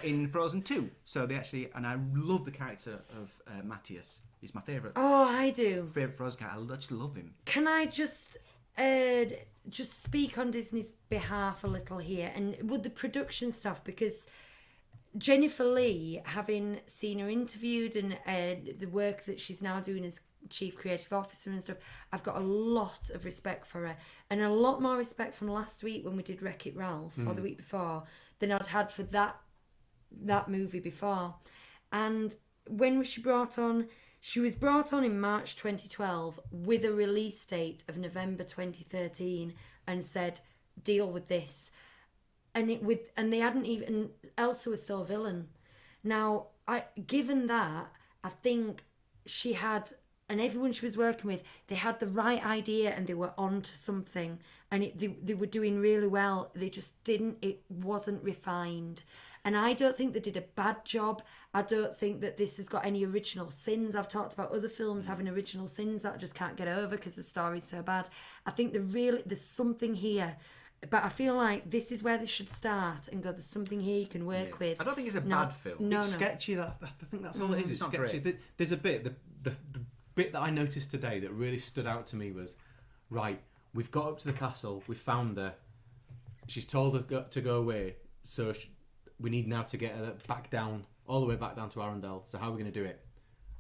in Frozen 2. So they actually, and I love the character of Matthias. He's my favourite. Oh, I do. Favourite Frozen character. I just love him. Can I just speak on Disney's behalf a little here, and with the production stuff, because Jennifer Lee, having seen her interviewed and the work that she's now doing as Chief Creative Officer and stuff, I've got a lot of respect for her, and a lot more respect from last week when we did Wreck-It Ralph, or the week before, than I'd had for that movie before. And when was she brought on? She was brought on in March 2012 with a release date of November 2013, and said, "Deal with this." And they hadn't even, Elsa was still a villain. Now, given that, I think she had, and everyone she was working with, they had the right idea and they were on to something, and they were doing really well. They just it wasn't refined. And I don't think they did a bad job. I don't think that this has got any original sins. I've talked about other films having original sins that I just can't get over because the story's so bad. I think there's something here. But I feel like this is where they should start and go, there's something here you can work with. I don't think it's a bad film. No, It's sketchy. I think that's all it is. It's not sketchy. great. There's a bit. The bit that I noticed today that really stood out to me was, right, we've got up to the castle. We found her. She's told her to go away. So we need now to get her back down, all the way back down to Arundel. So how are we going to do it?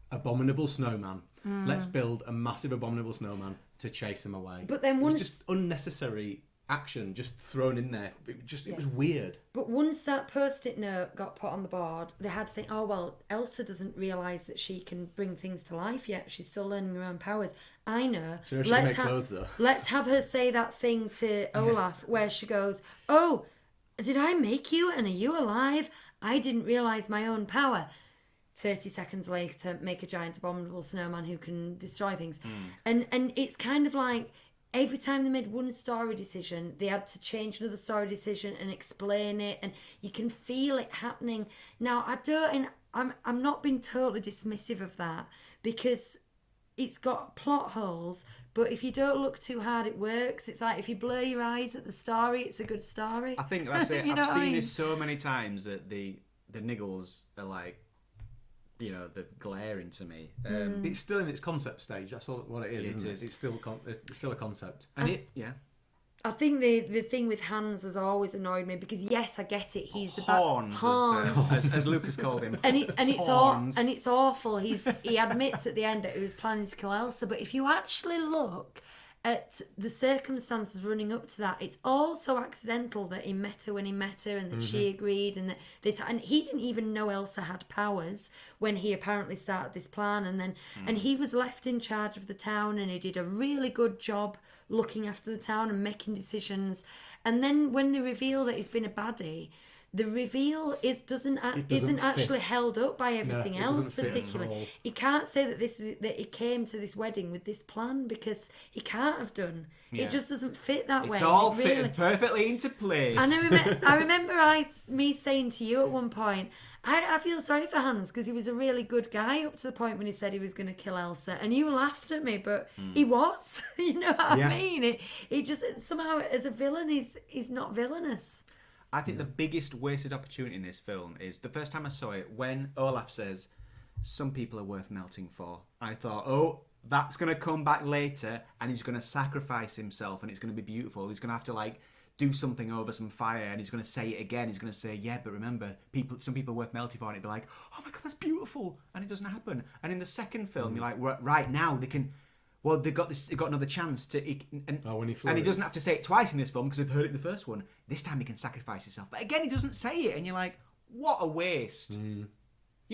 Abominable snowman. Let's build a massive abominable snowman to chase him away. But then it was once- just unnecessary action just thrown in there. It was weird. But once that post-it note got put on the board, they had to think, oh, well, Elsa doesn't realise that she can bring things to life yet. She's still learning her own powers. I know. Do you know she can make clothes, though? Let's have her say that thing to Olaf where she goes, oh, did I make you and are you alive? I didn't realise my own power. 30 seconds later, make a giant abominable snowman who can destroy things. And it's kind of like... Every time they made one story decision, they had to change another story decision and explain it, and you can feel it happening. Now, I'm not being totally dismissive of that, because it's got plot holes, but if you don't look too hard, it works. It's like if you blur your eyes at the story, it's a good story. I think that's it. You know I've what seen I mean? this so many times that the niggles are like, you know, they're glaring to me. It's still in its concept stage. That's all what it is. It isn't is. It's still a concept. And I think the thing with Hans has always annoyed me, because yes, I get it. He's the Horns, as Lucas called him. and Horns. it's awful. He admits at the end that he was planning to kill Elsa, but if you actually look at the circumstances running up to that, it's all so accidental that he met her when he met her, and that she agreed, and that this, and he didn't even know Elsa had powers when he apparently started this plan, and then and he was left in charge of the town, and he did a really good job looking after the town and making decisions. And then when they reveal that he's been a baddie, the reveal isn't actually fit. held up by everything it else doesn't fit at all. particularly. He can't say that he came to this wedding with this plan, because he can't have done. Yeah. It just doesn't fit that way. It's all and it fitted perfectly into place. And I remember me saying to you at one point, I feel sorry for Hans, because he was a really good guy up to the point when he said he was going to kill Elsa, and you laughed at me, but he was. You know what I mean? It just somehow, as a villain, he's not villainous. I think the biggest wasted opportunity in this film is the first time I saw it, when Olaf says, some people are worth melting for. I thought, oh, that's going to come back later, and he's going to sacrifice himself, and it's going to be beautiful. He's going to have to, like, do something over some fire, and he's going to say it again. He's going to say, yeah, but remember, some people are worth melting for, and it'd be like, oh my God, that's beautiful. And it doesn't happen. And in the second film, you're like, right now, they can... Well, they've got another chance to... when he and he doesn't have to say it twice in this film, because they've heard it in the first one. This time he can sacrifice himself. But again, he doesn't say it, and you're like, what a waste. You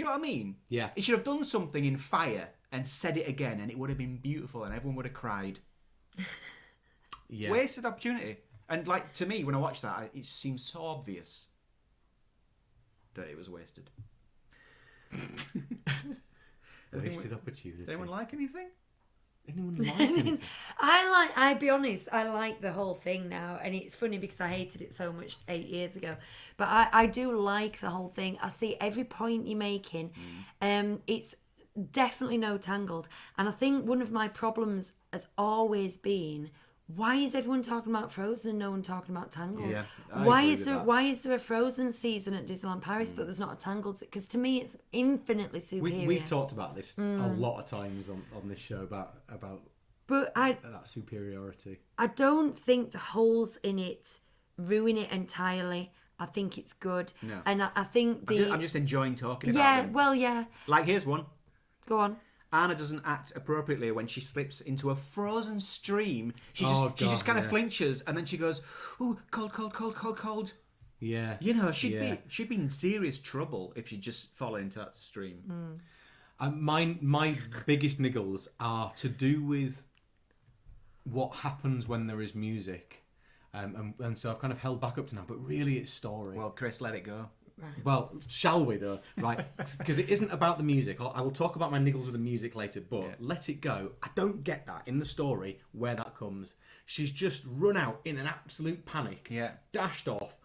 know what I mean? Yeah. He should have done something in fire and said it again, and it would have been beautiful, and everyone would have cried. Yeah. Wasted opportunity. And, like, to me, when I watched that, it seemed so obvious that it was wasted. Wasted opportunity. Does anyone like anything? Anyone like anything? I'll be honest, I like the whole thing now, and it's funny because I hated it so much 8 years ago, but I do like the whole thing. I see every point you're making. It's definitely no Tangled, and I think one of my problems has always been, why is everyone talking about Frozen and no one talking about Tangled? Yeah, why is there a Frozen season at Disneyland Paris but there's not a Tangled? Because to me it's infinitely superior. We've talked about this a lot of times on this show about that superiority. I don't think the holes in it ruin it entirely. I think it's good. No. And I think I'm just enjoying talking about them. Well, yeah. Like, here's one. Go on. Anna doesn't act appropriately when she slips into a frozen stream. She just kind of flinches, and then she goes, "Ooh, cold, cold, cold, cold, cold." Yeah. You know, she'd be in serious trouble if she just fall into that stream. My biggest niggles are to do with what happens when there is music, and so I've kind of held back up to now. But really, it's story. Well, Chris, let it go. Right. Well, shall we though? Right, because it isn't about the music. I will talk about my niggles with the music later, but let it go. I don't get that in the story where that comes. She's just run out in an absolute panic, dashed off,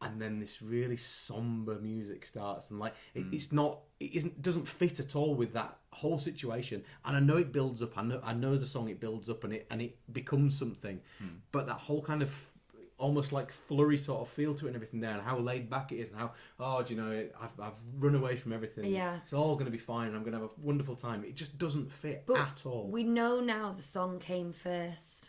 and then this really somber music starts, and like it doesn't fit at all with that whole situation. And I know it builds up. I know as a song it builds up and it becomes something, but that whole kind of almost like flurry sort of feel to it and everything there, and how laid back it is, and how do you know, I've run away from everything. Yeah, it's all going to be fine. I'm going to have a wonderful time. It just doesn't fit at all. We know now the song came first.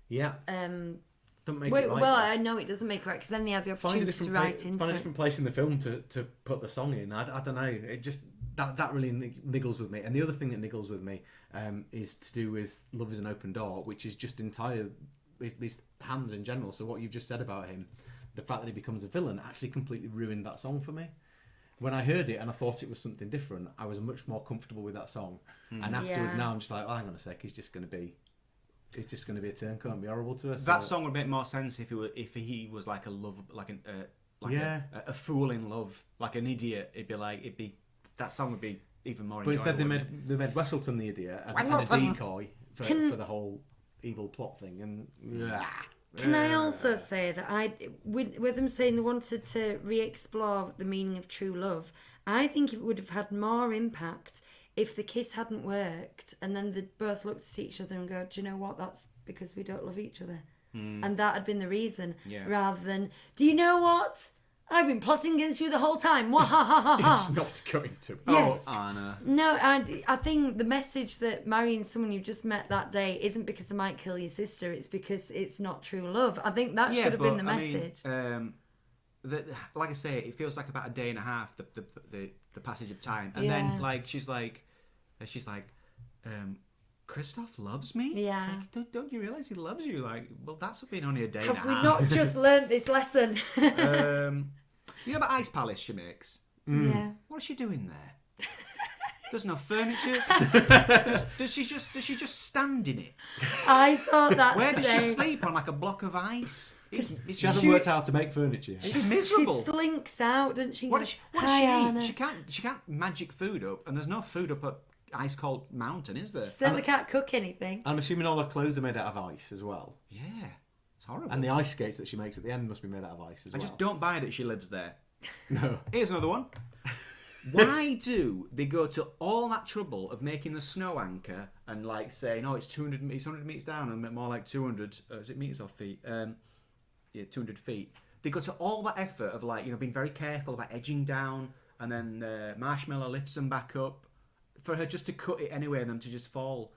Yeah. Don't make it like that. I know it doesn't make it right, because then they had the opportunity to write into it. Find a different place in the film to put the song in. I don't know. It just that really niggles with me. And the other thing that niggles with me is to do with Love Is an Open Door, which is just entire his hands in general. So what you've just said about him, the fact that he becomes a villain, actually completely ruined that song for me. When I heard it and I thought it was something different, I was much more comfortable with that song. And afterwards, now I'm just like, oh, hang on a sec, he's just going to be a turncoat and be horrible to us. That song would make more sense if he was like a love, like a fool in love, like an idiot. That song would be even more. But enjoyable, instead, they made Wesselton the idiot and a decoy for the whole evil plot thing. And Can I also say that with them saying they wanted to re-explore the meaning of true love, I think it would have had more impact if the kiss hadn't worked and then they both looked at each other and go, do you know what, that's because we don't love each other. And that had been the reason, rather than, do you know what? I've been plotting against you the whole time. Wah ha ha ha ha. It's not going to. Yes. Oh, Anna. No, I think the message that marrying someone you've just met that day isn't because they might kill your sister, it's because it's not true love. I think that should have been the message. Like I say, it feels like about a day and a half, the passage of time. And then, like, she's like, Christoph loves me? Yeah. It's like, don't you realise he loves you? Like, well, that's been only a day and a half. Have we not just learnt this lesson? You know the ice palace she makes? Yeah. What is she doing there? There's no furniture. Does she just stand in it? I thought that Where today. does she sleep on, like a block of ice? She hasn't worked out how to make furniture yet. It's miserable. She slinks out, doesn't she? What does she Anna. eat? She can't magic food up, and there's no food up a ice cold mountain, is there? She certainly can't cook anything. I'm assuming all her clothes are made out of ice as well. Yeah, it's horrible. And the ice skates that she makes at the end must be made out of ice as well. I just don't buy that she lives there. No. Here's another one. Why do they go to all that trouble of making the snow anchor and like saying, oh, it's 100 meters down and more like 200, is it meters or feet? 200 feet. They go to all that effort of like, being very careful about edging down, and then Marshmallow lifts them back up for her just to cut it anyway and them to just fall,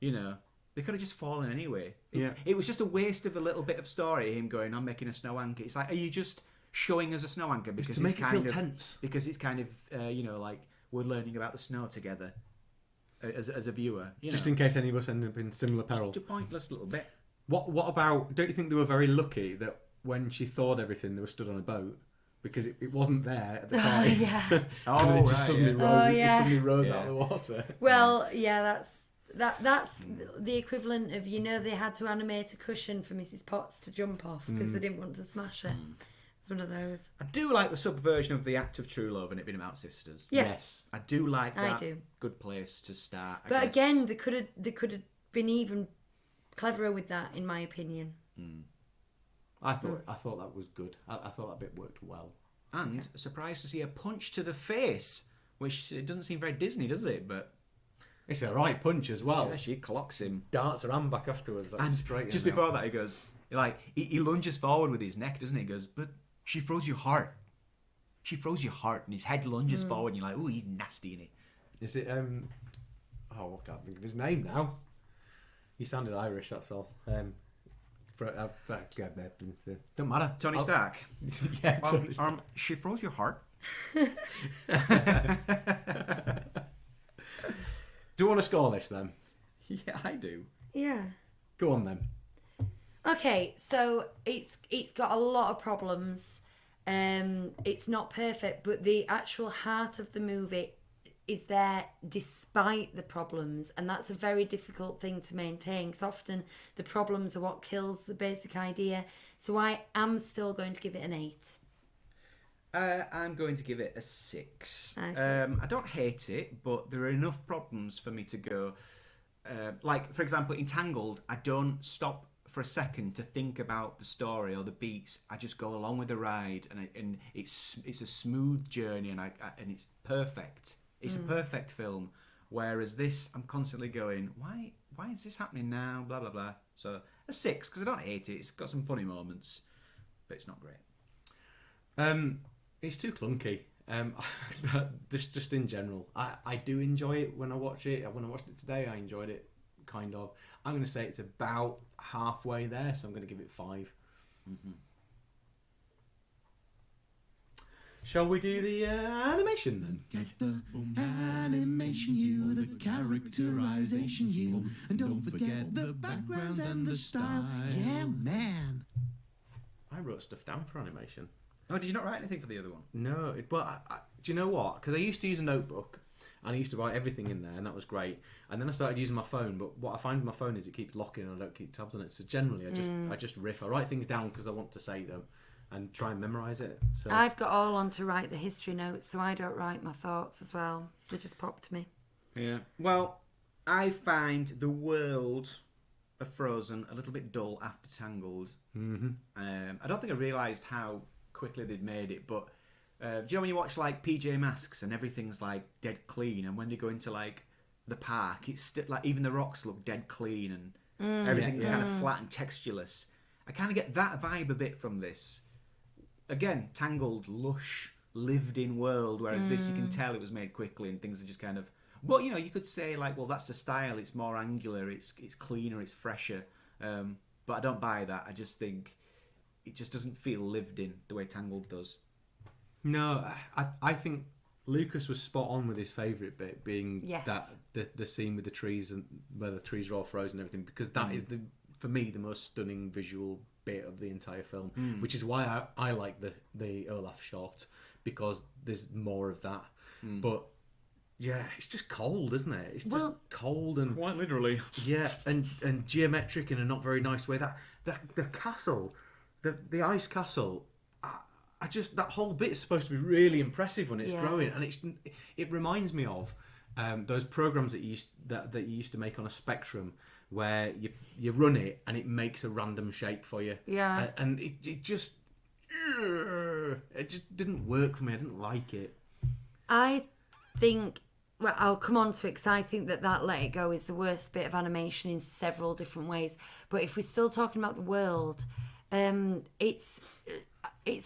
They could have just fallen anyway. It was just a waste of a little bit of story, him going, I'm making a snow anchor. It's like, are you just showing us a snow anchor because to make it feel tense? Because it's kind of, like we're learning about the snow together as a viewer. Just in case any of us end up in similar peril. Just a pointless little bit. What about, don't you think they were very lucky that when she thawed everything, they were stood on a boat? Because it wasn't there at the time. Oh, yeah. And then it just suddenly rose, yeah. it suddenly rose out of the water. Well, yeah, that's the equivalent of, they had to animate a cushion for Mrs. Potts to jump off because they didn't want to smash it. It's one of those. I do like the subversion of the act of true love and it being about sisters. Yes. I do like that. I do. Good place to start. But again, they could have been even cleverer with that, in my opinion. I thought that was good. I thought that bit worked well. And surprised to see a punch to the face, which it doesn't seem very Disney, does it? But it's a right punch as well. Yeah, she clocks him. Darts her hand back afterwards. Like, And straight just in before that, he goes, he lunges forward with his neck, doesn't he? He goes, but she froze your heart. She froze your heart. And his head lunges forward, and you're like, ooh, he's nasty, in it. Is it, I can't think of his name now. He sounded Irish, that's all. Don't matter. Tony Stark. Yeah, Tony Stark. She froze your heart. Do you want to score this then? Yeah, I do. Yeah. Go on then. Okay, so it's got a lot of problems. It's not perfect, but the actual heart of the movie is there despite the problems, and that's a very difficult thing to maintain because often the problems are what kills the basic idea. So I am still going to give it an 8. I'm going to give it a 6. I don't hate it, but there are enough problems for me to go. Like, for example, Entangled, I don't stop for a second to think about the story or the beats. I just go along with the ride, and it's a smooth journey, and it's perfect. It's a perfect film. Whereas this, I'm constantly going, why is this happening now? Blah blah blah. So a 6 because I don't hate it. It's got some funny moments, but it's not great. It's too clunky. Just in general, I do enjoy it when I watch it. When I watched it today, I enjoyed it kind of. I'm going to say it's about halfway there, so I'm going to give it 5. Mm-hmm. Shall we do the animation then? Get the animation, you the characterization, you. And don't forget the backgrounds and the style. Yeah, man. I wrote stuff down for animation. Oh, did you not write anything for the other one? No, do you know what? Because I used to use a notebook and I used to write everything in there, and that was great. And then I started using my phone, but what I find with my phone is it keeps locking and I don't keep tabs on it. So generally, I just riff. I write things down because I want to say them and try and memorise it. So I've got all on to write the history notes, so I don't write my thoughts as well. They just pop to me. Yeah. Well, I find the world of Frozen a little bit dull after Tangled. Mm-hmm. I don't think I realised how quickly they'd made it, but do you know when you watch like PJ Masks and everything's like dead clean, and when they go into like the park, it's still like even the rocks look dead clean and everything's kind of flat and textureless. I kind of get that vibe a bit from this. Again, Tangled, lush, lived-in world, whereas this you can tell it was made quickly and things are just kind of. But you know, you could say like, well, that's the style. It's more angular. It's cleaner. It's fresher. But I don't buy that. I just think it just doesn't feel lived in the way Tangled does. No, I think Lucas was spot on with his favourite bit being that the scene with the trees and where the trees are all frozen and everything, because that is for me the most stunning visual bit of the entire film, which is why I like the Olaf shot, because there's more of that. But yeah, it's just cold, isn't it? It's just cold and quite literally. Yeah, and geometric in a not very nice way. The castle, the ice castle. I just that whole bit is supposed to be really impressive when it's growing, and it reminds me of those programs that you used to make on a Spectrum, where you run it and it makes a random shape for you. Yeah, and it just didn't work for me. I didn't like it. I think. Well, I'll come on to it because I think that Let It Go is the worst bit of animation in several different ways. But if we're still talking about the world, it's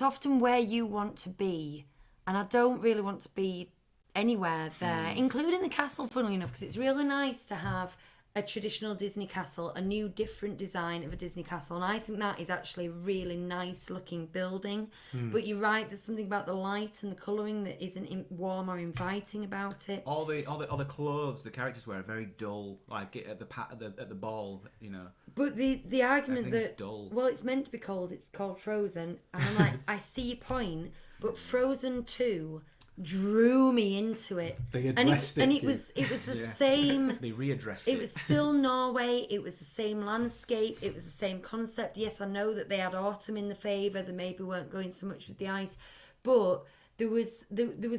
often where you want to be, and I don't really want to be anywhere there, including the castle, funnily enough, because it's really nice to have a traditional Disney castle, a new different design of a Disney castle, and I think that is actually a really nice looking building. But you're right, there's something about the light and the colouring that isn't warm or inviting about it. All the clothes the characters wear are very dull, like at the ball, you know. But the argument that dull. Well, it's meant to be cold, it's called Frozen, and I'm like, I see your point, but Frozen 2 drew me into it. They addressed and it was the same. They readdressed it. It was still Norway. It was the same landscape. It was the same concept. Yes, I know that they had autumn in the favour. They maybe weren't going so much with the ice, but there was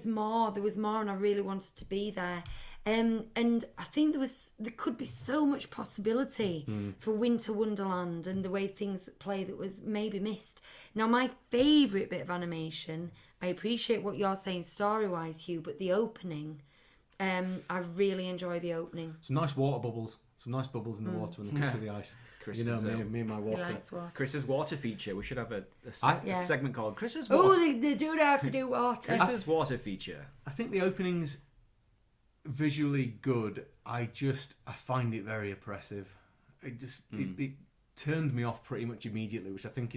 more. There was more, and I really wanted to be there. And I think there could be so much possibility for Winter Wonderland and the way things play that was maybe missed. Now, my favourite bit of animation, I appreciate what you're saying story-wise, Hugh, but the opening, I really enjoy the opening. Some nice water bubbles. Some nice bubbles in the water when they come through the ice. Chris's, you know, me and my water. He likes water. Chris's water feature. We should have a segment called Chris's Oh, water. they do know how to do water. Chris's water feature. I think the opening's visually good. I find it very oppressive. It turned me off pretty much immediately, which I think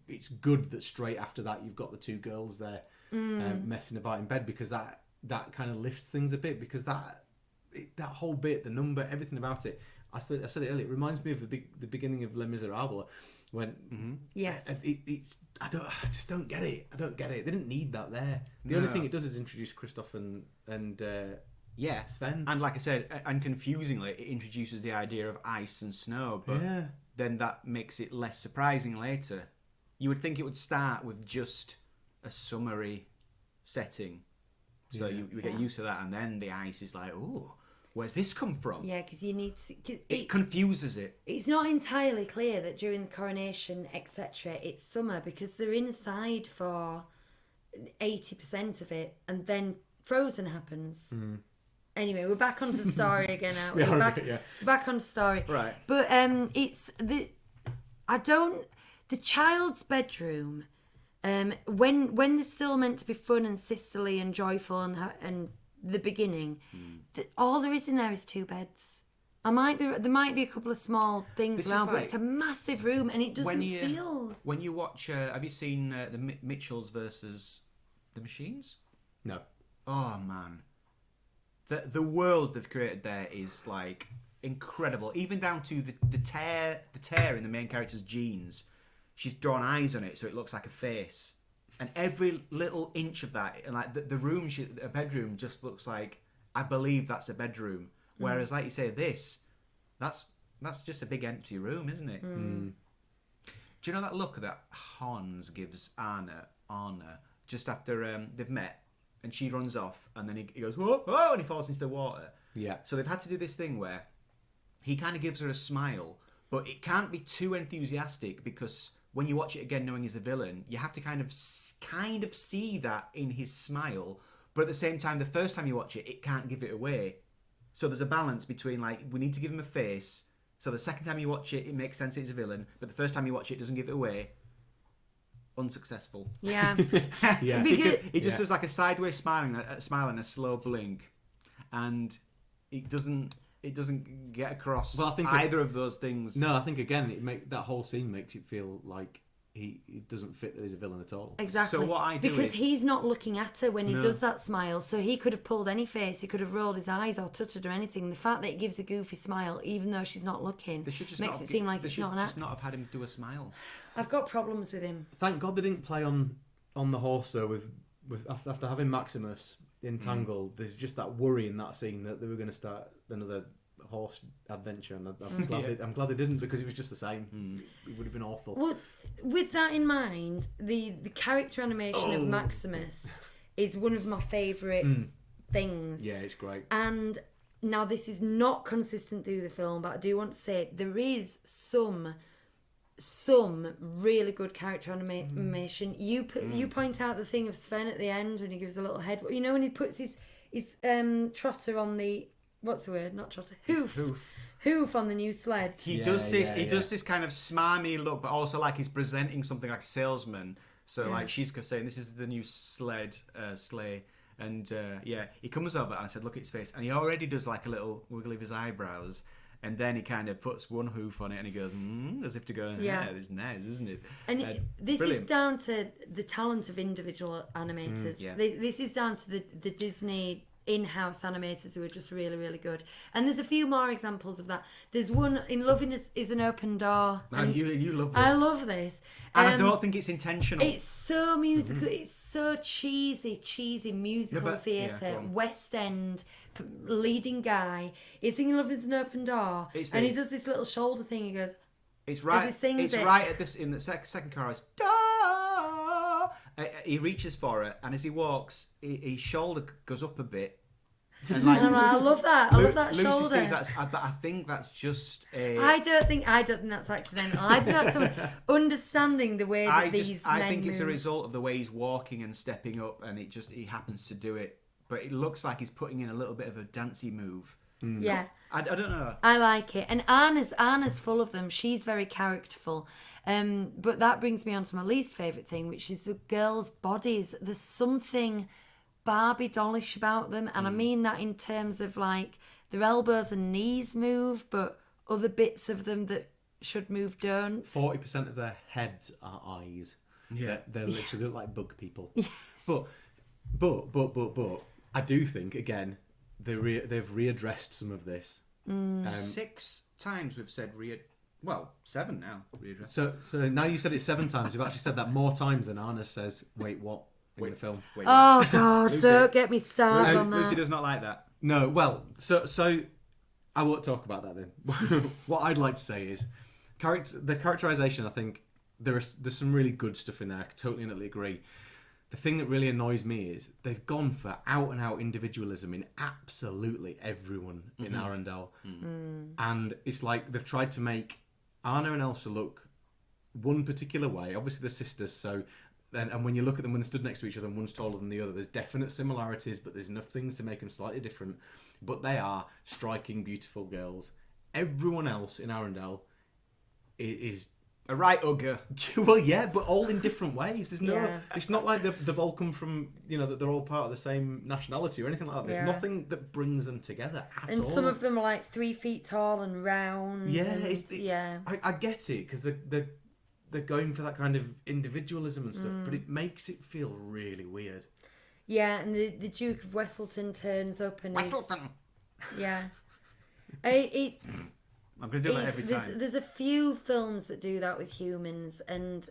it's good that straight after that you've got the two girls there messing about in bed, because that kind of lifts things a bit, because that whole bit, the number, everything about it. I said it earlier. It reminds me of the beginning of Les Miserables, when yes, I just don't get it. I don't get it. They didn't need that there. The only thing it does is introduce Kristoff and Sven. And like I said, and confusingly, it introduces the idea of ice and snow, but then that makes it less surprising later. You would think it would start with just a summary setting, so you get used to that, and then the ice is like, oh, where's this come from? Yeah, because you need to... It confuses it. It's not entirely clear that during the coronation, etc., it's summer, because they're inside for 80% of it, and then Frozen happens. Anyway, we're back onto the story again now. We're back on the story. Right. But it's the child's bedroom, when they're still meant to be fun and sisterly and joyful and the beginning, all there is in there is two beds. There might be a couple of small things around, but it's a massive room, and it doesn't feel. When you watch, have you seen the Mitchells versus the Machines? No. Oh man, the world they've created there is like incredible. Even down to the tear in the main character's jeans. She's drawn eyes on it, so it looks like a face. And every little inch of that, and like the room, a bedroom, just looks like, I believe that's a bedroom. Whereas, like you say, that's just a big empty room, isn't it? Do you know that look that Hans gives Anna just after they've met, and she runs off, and then he goes, whoa, whoa, and he falls into the water. Yeah. So they've had to do this thing where he kind of gives her a smile, but it can't be too enthusiastic, because when you watch it again knowing he's a villain, you have to kind of see that in his smile, but at the same time, the first time you watch it, it can't give it away. So there's a balance between, like, we need to give him a face, so the second time you watch it, it makes sense that he's a villain, but the first time you watch it, it doesn't give it away. Unsuccessful. Yeah. Yeah. Because He just does like a sideways smile and a slow blink, and it doesn't get across either of those things. No, I think again, that whole scene makes it feel like he doesn't fit that he's a villain at all. Exactly. So what I do because is, he's not looking at her when he does that smile, so he could have pulled any face, he could have rolled his eyes or touched her or anything. The fact that he gives a goofy smile, even though she's not looking, makes it seem like it's not an act. They should just not have had him do a smile. I've got problems with him. Thank God they didn't play on the horse though. With after having Maximus entangled, there's just that worry in that scene that they were going to start another horse adventure, and I'm glad they didn't, because it was just the same. It would have been awful. Well, with that in mind, the character animation of Maximus is one of my favourite things. Yeah, it's great. And now this is not consistent through the film, but I do want to say there is some really good character animation. You point out the thing of Sven at the end when he gives a little head. You know, when he puts his trotter on the, what's the word? Not trotter. Hoof on the new sled. He does this kind of smarmy look, but also like he's presenting something like a salesman. So like she's saying, this is the new sleigh. And he comes over and I said, look at his face. And he already does like a little wiggle of his eyebrows. And then he kind of puts one hoof on it and he goes, as if to go, yeah, it's nice, isn't it? And this brilliant. is down to the talent of individual animators. This is down to the Disney in-house animators who are just really, really good. And there's a few more examples of that. There's one in Loving is an Open Door. You love this. I love this. And I don't think it's intentional. It's so musical. It's so cheesy musical theatre. West End, leading guy. He's singing Love is an Open Door. And he does this little shoulder thing. He goes... It's right. As he sings right at this in the second chorus. Da! He reaches for it, and as he walks, his shoulder goes up a bit. And like, I love that. I love that Lucy shoulder. sees that, but I think that's just a. I don't think that's accidental. I think that's someone understanding the way that these men I think it's a move. result of the way he's walking and stepping up, and he happens to do it. But it looks like he's putting in a little bit of a dancey move. Yeah. I don't know. I like it. And Anna's full of them. She's very characterful. But that brings me on to my least favourite thing, which is the girls' bodies. There's something Barbie dollish about them. And I mean that in terms of like their elbows and knees move, but other bits of them that should move don't. 40% of their heads are eyes. Yeah. They literally look like bug people. Yes. But I do think, again, they've readdressed some of this. 6 times we've said 7 now. So now you've said it 7 times. You've actually said that more times than Anna says, wait, what? In the film. Wait, Oh, God, Lucy. don't get me started on that. Lucy does not like that. No, well, so I won't talk about that then. What I'd like to say is the characterization. I think there's some really good stuff in there. I totally and utterly agree. The thing that really annoys me is they've gone for out and out individualism in absolutely everyone in Arendelle. And it's like they've tried to make Anna and Elsa look one particular way. Obviously, they're sisters, so and when you look at them when they stood next to each other and one's taller than the other, there's definite similarities, but there's enough things to make them slightly different. But they are striking, beautiful girls. Everyone else in Arendelle is a right hugger. Well, yeah, but all in different ways. There's no. Yeah. It's not like they've all come from, that they're all part of the same nationality or anything like that. There's nothing that brings them together at all. And some of them are like 3 feet tall and round. Yeah, and, I get it because they're going for that kind of individualism and stuff, but it makes it feel really weird. Yeah, and the Duke of Wesselton turns up and Wesselton. yeah. I'm going to do that every time. There's a few films that do that with humans, and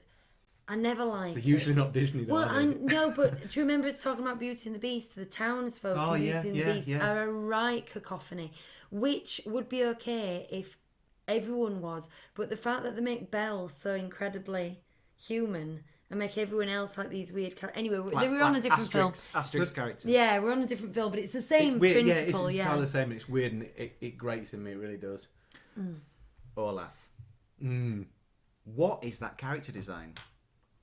I never like They're it. usually not Disney, though. Well, are they? no, but do you remember us talking about Beauty and the Beast? The townsfolk Oh, in yeah, Beauty and yeah, the Beast yeah. are a right cacophony, which would be okay if everyone was. But the fact that they make Belle so incredibly human and make everyone else like these weird anyway, they were on a different film. Asterix characters. Yeah, we're on a different film, but it's the same It's weird, principle. it's entirely the same. It's weird and it grates in me. It really does. Olaf. Mm. What is that character design?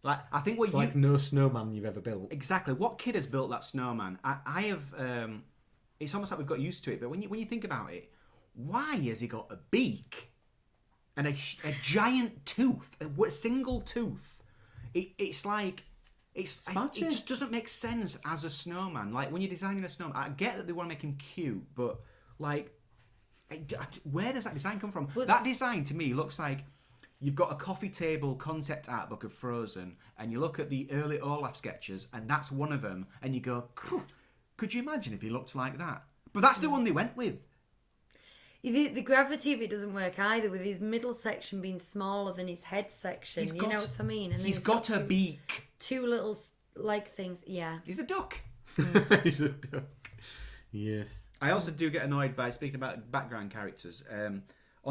Like, I think what It's like no snowman you've ever built. Exactly. What kid has built that snowman? I have. It's almost like we've got used to it. But when you think about it, why has he got a beak and a giant tooth, a single tooth? It's like it just doesn't make sense as a snowman. Like when you're designing a snowman, I get that they want to make him cute, but like, where does that design come from? That design to me looks like you've got a coffee table concept art book of Frozen, and you look at the early Olaf sketches, and that's one of them, and you go, could you imagine if he looked like that? But that's the one they went with. The gravity of it doesn't work either, with his middle section being smaller than his head section. You know what I mean? And He's got a beak. Two little leg things. Yeah. He's a duck. He's a duck. Yes. I also do get annoyed by, speaking about background characters, on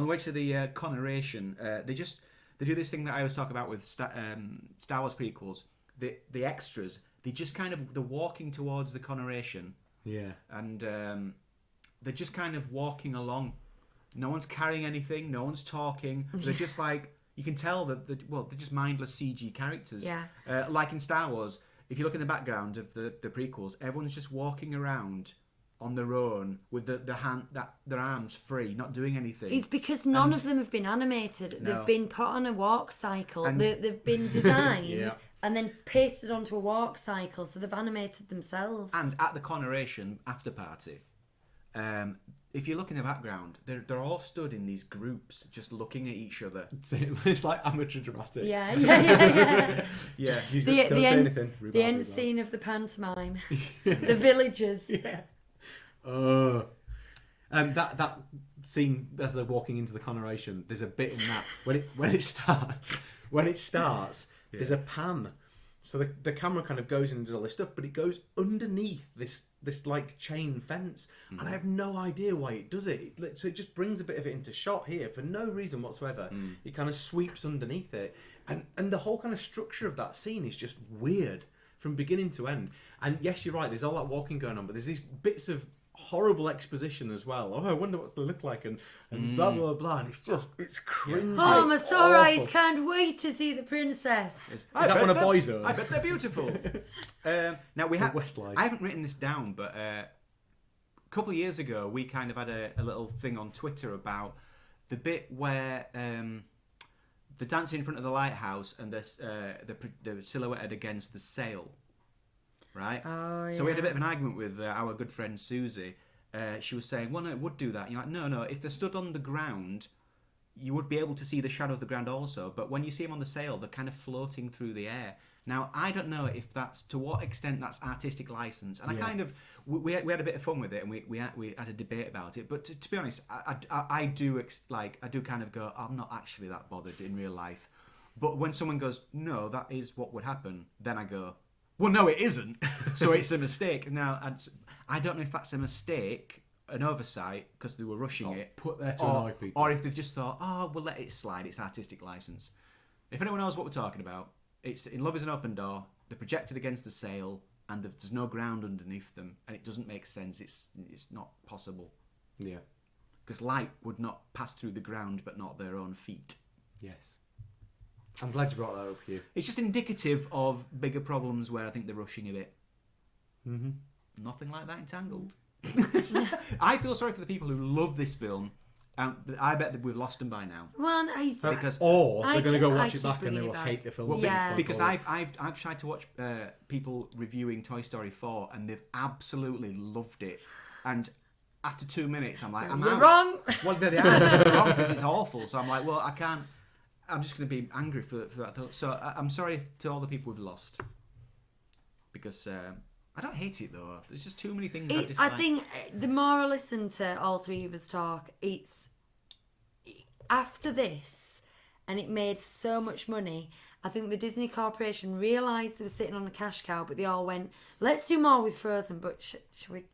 the way to the coronation, they do this thing that I always talk about with Star Wars prequels. The extras, they're walking towards the coronation. Yeah. And they're just kind of walking along. No one's carrying anything. No one's talking. They're just like, you can tell that they're just mindless CG characters. Yeah. Like in Star Wars, if you look in the background of the prequels, everyone's just walking around on their own with their arms free, not doing anything. It's because none of them have been animated. No. They've been put on a walk cycle. And- They've been designed Yeah. and then pasted onto a walk cycle, so they've animated themselves. And at the coronation after party, if you look in the background, they're all stood in these groups, just looking at each other. It's like amateur dramatics. yeah. Yeah. You don't say anything. The end scene of the pantomime. The villagers. Yeah. That scene as they're walking into the coronation, there's a bit in that when it starts, there's a pan, so the camera kind of goes in and does all this stuff, but it goes underneath this like chain fence, and I have no idea why it does it. So it just brings a bit of it into shot here for no reason whatsoever. It kind of sweeps underneath it, and the whole kind of structure of that scene is just weird from beginning to end. And yes, you're right, there's all that walking going on, but there's these bits of horrible exposition as well. Oh, I wonder what they look like, and blah blah blah. And it's cringy. Oh, my sore Awful. eyes can't wait to see the princess. Is that one of boys though? I bet they're beautiful. Now we have. Westlife. I haven't written this down, but a couple of years ago we kind of had a little thing on Twitter about the bit where the dancing in front of the lighthouse and the silhouetted against the sail. Right? Oh, So we had a bit of an argument with our good friend Susie. She was saying, well, no, it would do that. And you're like, no, if they're stood on the ground, you would be able to see the shadow of the ground also. But when you see them on the sail, they're kind of floating through the air. Now, I don't know if that's, to what extent that's artistic license. And I kind of, we had a bit of fun with it, and we had a debate about it. But to be honest, I do kind of go, I'm not actually that bothered in real life. But when someone goes, no, that is what would happen, then I go, well, no, it isn't. So it's a mistake. Now, I don't know if that's a mistake, an oversight, because they were rushing it. Put there to annoy people. Or if they've just thought, we'll let it slide. It's artistic license. If anyone knows what we're talking about, it's in Love is an Open Door. They're projected against the sail, and there's no ground underneath them, and it doesn't make sense. It's not possible. Yeah. Because light would not pass through the ground, but not their own feet. Yes. I'm glad you brought that up here. It's just indicative of bigger problems where I think they're rushing a bit. Mm-hmm. Nothing like that in Tangled. I feel sorry for the people who love this film. I bet that we've lost them by now. Well, Because Or they're going to go I watch it keep back and bringing they it will back. hate the film. Well, Yeah. because I've tried to watch people reviewing Toy Story 4 and they've absolutely loved it. And after 2 minutes, I'm like, I'm You're out. wrong. Well, they are. They're wrong because it's awful. So I'm like, well, I can't. I'm just going to be angry for that. So I'm sorry to all the people we've lost. Because I don't hate it though. There's just too many things I think the more I listen to all three of us talk, it's after this, and it made so much money. I think the Disney Corporation realised they were sitting on a cash cow, but they all went, "Let's do more with Frozen, but should we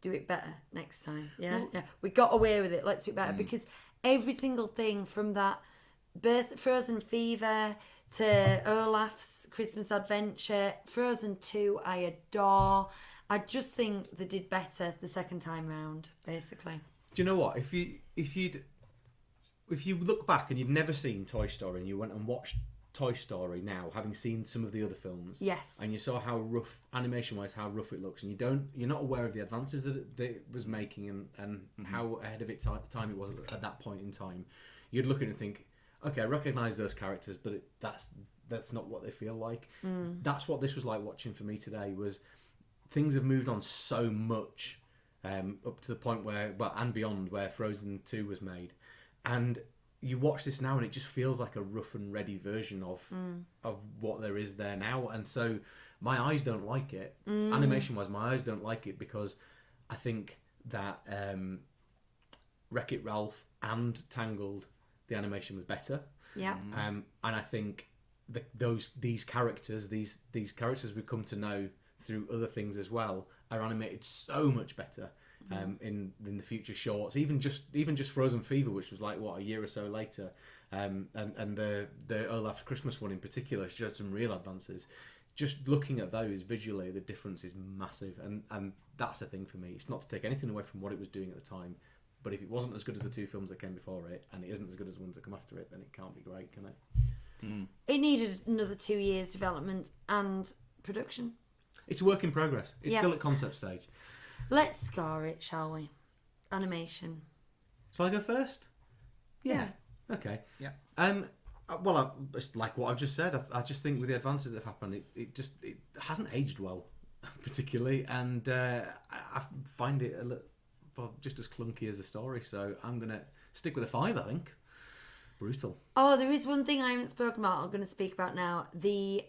do it better next time?" Yeah, yeah. We got away with it. Let's do it better because every single thing from that Frozen Fever to Olaf's Christmas Adventure, Frozen 2, I adore. I just think they did better the second time round, basically. Do you know what? If you look back and you'd never seen Toy Story and you went and watched Toy Story now, having seen some of the other films, yes, and you saw how rough, animation-wise, how rough it looks, and you're not aware of the advances that it was making and how ahead of its time it was at that point in time, you'd look at it and think, okay, I recognise those characters, but that's not what they feel like. That's what this was like watching for me today. Was things have moved on so much up to the point where, well, and beyond where Frozen 2 was made, and you watch this now and it just feels like a rough and ready version of what there is there now, and so my eyes don't like it. Animation wise, my eyes don't like it because I think that Wreck-It Ralph and Tangled, the animation was better. Yeah. And I think these characters we come to know through other things as well are animated so much better in the future shorts. Even just Frozen Fever, which was like a year or so later, and the Olaf Christmas one in particular showed some real advances. Just looking at those visually, the difference is massive, and that's the thing for me. It's not to take anything away from what it was doing at the time. But if it wasn't as good as the two films that came before it, and it isn't as good as the ones that come after it, then it can't be great, can it? It needed another 2 years development and production. It's a work in progress. It's still at concept stage. Let's score it, shall we? Animation. Shall I go first? Yeah. Okay. Yeah. Well, it's like what I've just said. I just think with the advances that have happened, it hasn't aged well, particularly, and I find it a little. Well, just as clunky as the story, so I'm going to stick with a 5, I think. Brutal. Oh, there is one thing I haven't spoken about, I'm going to speak about now. The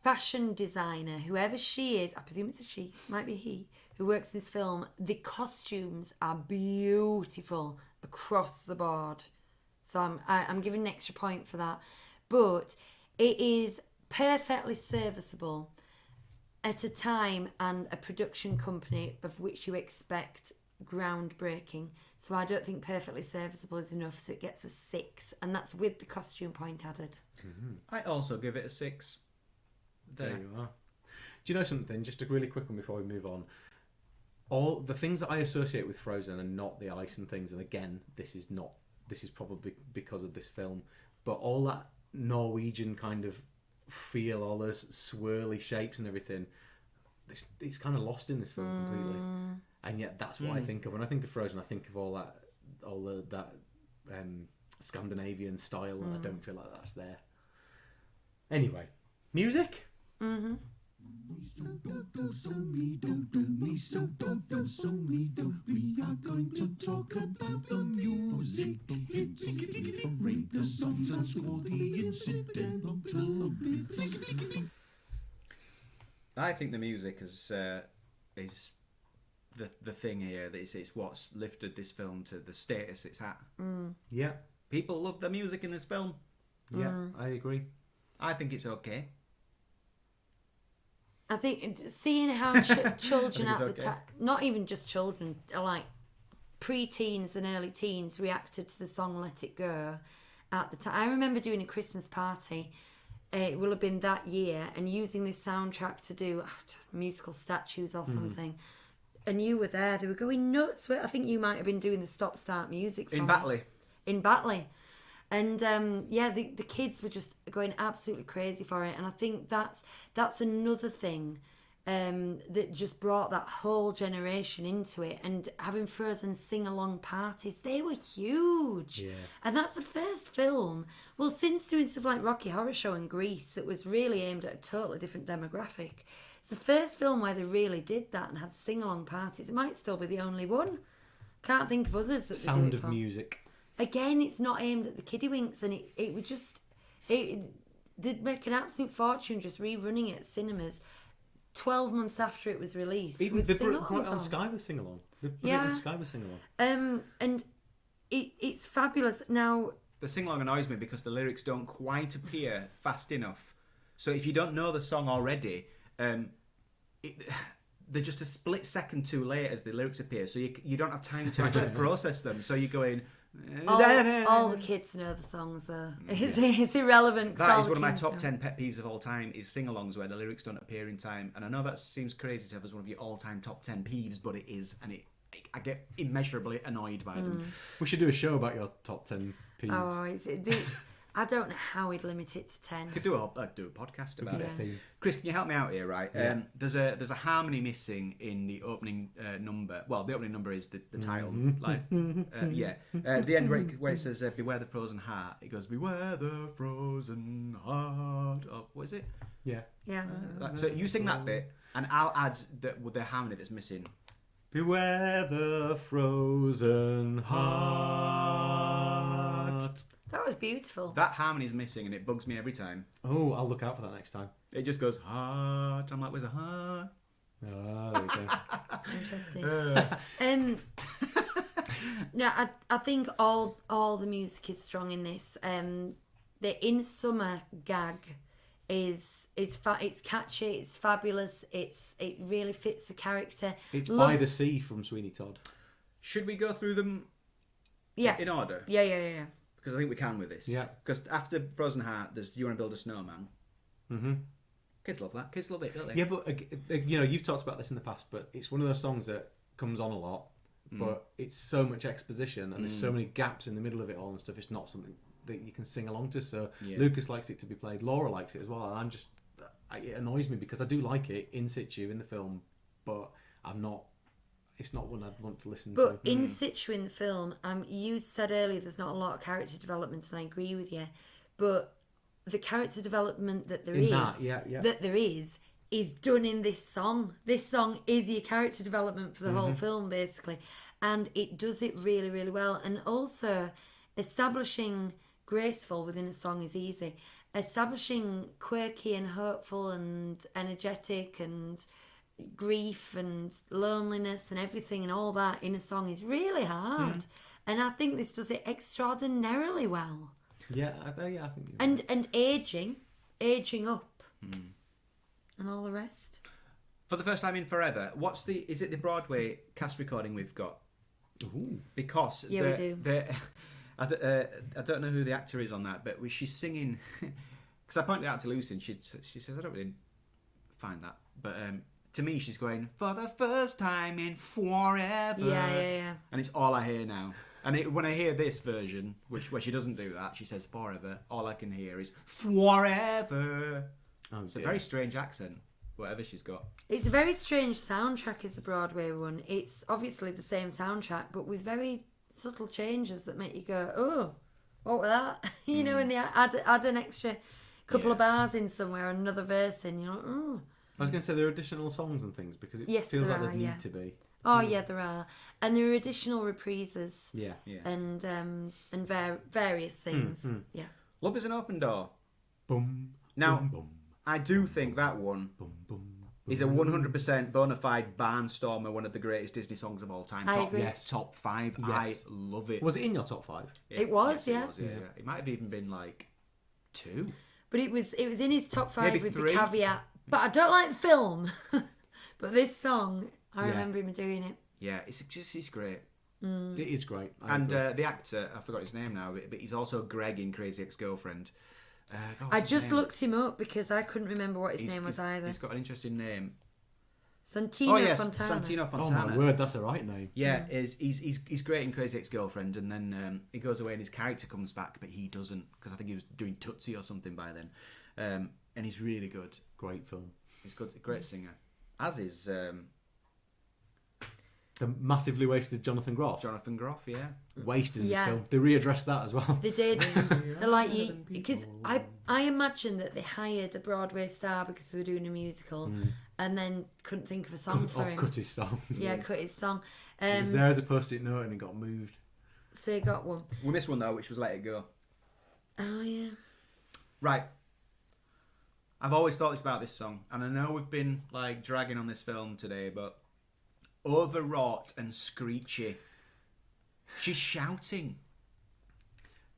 fashion designer, whoever she is, I presume it's a she, might be he, who works in this film, the costumes are beautiful across the board. So I'm giving an extra point for that. But it is perfectly serviceable at a time and a production company of which you expect groundbreaking. So I don't think perfectly serviceable is enough, so it gets a 6, and that's with the costume point added. I also give it a 6. There you are. Do you know something? Just a really quick one before we move on. All the things that I associate with Frozen are not the ice and things, and again, this is probably because of this film, but all that Norwegian kind of feel, all those swirly shapes and everything, it's kind of lost in this film completely. And yet that's what I think of when I think of Frozen. I think of all that Scandinavian style, and I don't feel like that's there. Anyway, music. Mm-hmm. We are going to talk about the music hits. Rate the songs and score the incidental bits. I think the music is the thing here. That it's what's lifted this film to the status it's at. Yeah. People love the music in this film. Yeah, I agree. I think it's okay. I think seeing how children at the time, not even just children, like pre-teens and early teens reacted to the song Let It Go at the time. I remember doing a Christmas party, it will have been that year, and using this soundtrack to do musical statues or something. And you were there, they were going nuts. I think you might have been doing the stop-start music from in Batley. In Batley. And the kids were just going absolutely crazy for it, and I think that's another thing that just brought that whole generation into it. And having Frozen sing-along parties, they were huge. Yeah. And that's the first film, well, since doing stuff like Rocky Horror Show and Grease, that was really aimed at a totally different demographic. It's the first film where they really did that and had sing-along parties. It might still be the only one. Can't think of others that they do it for. Sound of Music. Again, it's not aimed at the kiddywinks, and it would just... It did make an absolute fortune just rerunning it at cinemas. 12 months after it was released. Even with they brought it sing-alongs on on. Sky with sing along. They put it Yeah. on Sky with sing along. And it's fabulous. Now, The sing-along annoys me because the lyrics don't quite appear fast enough. So if you don't know the song already, they're just a split second too late as the lyrics appear. So you don't have time to actually process them. So you're going... all the kids know the songs, though. It's irrelevant. 'Cause That all is the one of my kids top know. 10 pet peeves of all time is sing-alongs where the lyrics don't appear in time. And I know that seems crazy to have as one of your all-time top 10 peeves, but it is. And I get immeasurably annoyed by them. We should do a show about your top 10 peeves. Oh, I don't know how we'd limit it to 10. Could do a podcast about Yeah. it. Chris, can you help me out here, right? Yeah. There's a harmony missing in the opening number. Well, the opening number is the title. Like, the end where it says "Beware the frozen heart." It goes "Beware the frozen heart." Oh, what is it? Yeah. Yeah. So you sing that bit, and I'll add the harmony that's missing. Beware the frozen heart. That was beautiful. That harmony's missing, and it bugs me every time. Oh, I'll look out for that next time. It just goes heart. I'm like, where's the heart? Oh, there we go. Interesting. No, I think all the music is strong in this. The in summer gag is it's catchy, it's fabulous, it really fits the character. It's By the Sea from Sweeney Todd. Should we go through them Yeah. in order? Yeah. Because I think we can with this. Yeah. Because after Frozen Heart, there's You Want to Build a Snowman. Mm-hmm. Kids love that. Kids love it, don't they? Yeah, but you've talked about this in the past, but it's one of those songs that comes on a lot, but it's so much exposition and there's so many gaps in the middle of it all and stuff. It's not something that you can sing along to. So Lucas likes it to be played, Laura likes it as well, and it annoys me because I do like it in situ in the film, but it's not one I'd want to listen to. But in situ in the film, you said earlier there's not a lot of character development, and I agree with you. But the character development that there is done in this song. This song is your character development for the whole film, basically, and it does it really, really well. And also, establishing graceful within a song is easy. Establishing quirky and hopeful and energetic and grief and loneliness and everything and all that in a song is really hard, and I think this does it extraordinarily well. Yeah, I think you're right. And aging up, and all the rest. For the first time in forever, is it the Broadway cast recording we've got? Ooh. Because Yeah, we do. I don't know who the actor is on that, but she's singing. Because I pointed out to Lucy, and she says I don't really find that, but to me she's going for the first time in forever. Yeah. And it's all I hear now. And when I hear this version, where she doesn't do that, she says forever. All I can hear is forever. Oh, It's a dear. very strange accent, whatever she's got. It's a very strange soundtrack, is the Broadway one. It's obviously the same soundtrack, but with very subtle changes that make you go, oh, what was that? You know, and they add an extra couple of bars in somewhere, another verse in, you're like, oh. I was going to say there are additional songs and things because it Yes, feels there like are, they need yeah. to be. Oh, yeah, there are. And there are additional reprises Yeah. and various things. Yeah. Love is an Open Door. Boom. Now, boom, boom, I do think that one boom, boom. is a 100% bona fide barnstormer, one of the greatest Disney songs of all time. I Top, agree. Yes. top 5. Yes. I love it. Was it in your top 5? It was, yeah. It was, yeah. It might have even been like 2. But it was in his top 5 Maybe with 3. the caveat. But I don't like the film. But this song, I Yeah. remember him doing it. Yeah, it's great. It is great. I And agree. the actor, I forgot his name now, but he's also Greg in Crazy Ex-Girlfriend. God, what's I his just name? looked him up because I couldn't remember what his name was either. He's got an interesting name. Santino Fontana. Santino oh Fontana. my word, that's a right name. Yeah, he's great in Crazy Ex-Girlfriend, and then he goes away and his character comes back, but he doesn't, because I think he was doing Tootsie or something by then. And he's really good. Great film. He's good, a great singer. As is The massively wasted Jonathan Groff. Jonathan Groff, yeah. Wasted in Yeah. this film. They readdressed that as well. They did. They're like you because I imagine that they hired a Broadway star because they were doing a musical, and then couldn't think of a song for him. Cut his song. Yeah, cut his song. It was there as a post-it note and it got moved. So he got one. We missed one though, which was Let It Go. Oh yeah. Right. I've always thought this about this song, and I know we've been like dragging on this film today, but overwrought and screechy. She's shouting.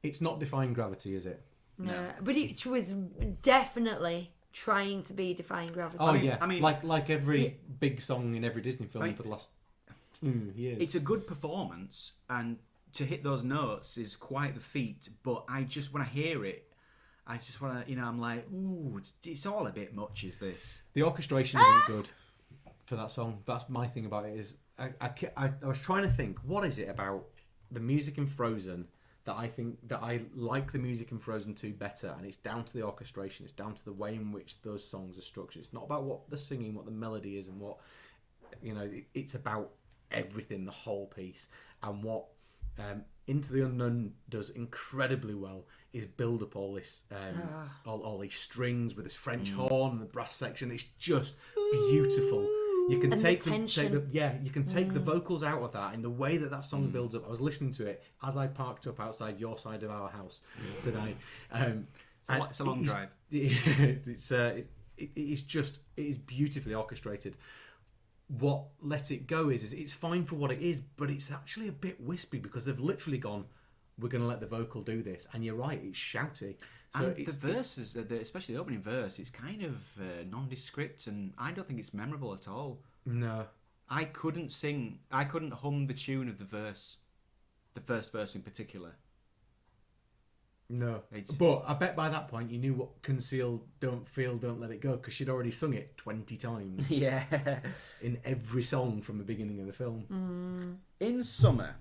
It's not Defying Gravity, is it? No, but it was definitely trying to be Defying Gravity. Oh, I mean, like every big song in every Disney film for the last years. It's a good performance, and to hit those notes is quite the feat. But when I hear it, I just want to, I'm like, ooh, it's all a bit much, is this? The orchestration isn't good for that song. That's my thing about it. Is I was trying to think, what is it about the music in Frozen that I think that I like the music in Frozen 2 better, and it's down to the orchestration. It's down to the way in which those songs are structured. It's not about what they're singing, what the melody is, and what it's about everything, the whole piece. And what Into the Unknown does incredibly well is build up all this all these strings with this French horn and the brass section. It's just beautiful. You can take the vocals out of that in the way that song builds up. I was listening to it as I parked up outside your side of our house today. It's a long drive. It is beautifully orchestrated. What Let It Go is it's fine for what it is, but it's actually a bit wispy because they've literally gone, we're going to let the vocal do this, and you're right, it's shouty. So and the verses, especially the opening verse, it's kind of nondescript, and I don't think it's memorable at all. No, I couldn't hum the tune of the first verse in particular. No, but I bet by that point you knew what Conceal, Don't Feel, Don't Let It Go, because she'd already sung it 20 times. Yeah, in every song from the beginning of the film. In Summer,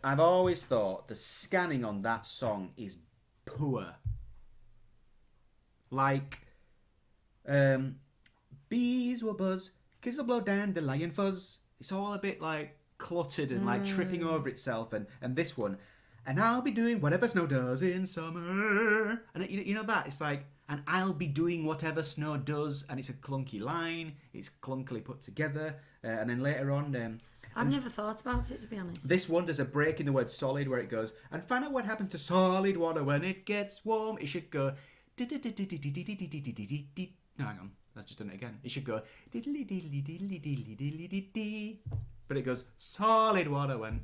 I've always thought the scanning on that song is poor. Like, bees will buzz, kids will blow dandelion fuzz. It's all a bit like cluttered and like tripping over itself. And this one, and I'll be doing whatever snow does in summer. And you know that? It's like, and I'll be doing whatever snow does. And it's a clunky line. It's clunkily put together. And then later on... I've never thought about it, to be honest. This one, there's a break in the word solid where it goes, and find out what happens to solid water when it gets warm. It should go... No, hang on. Let's just do it again. It should go... But it goes, solid water when,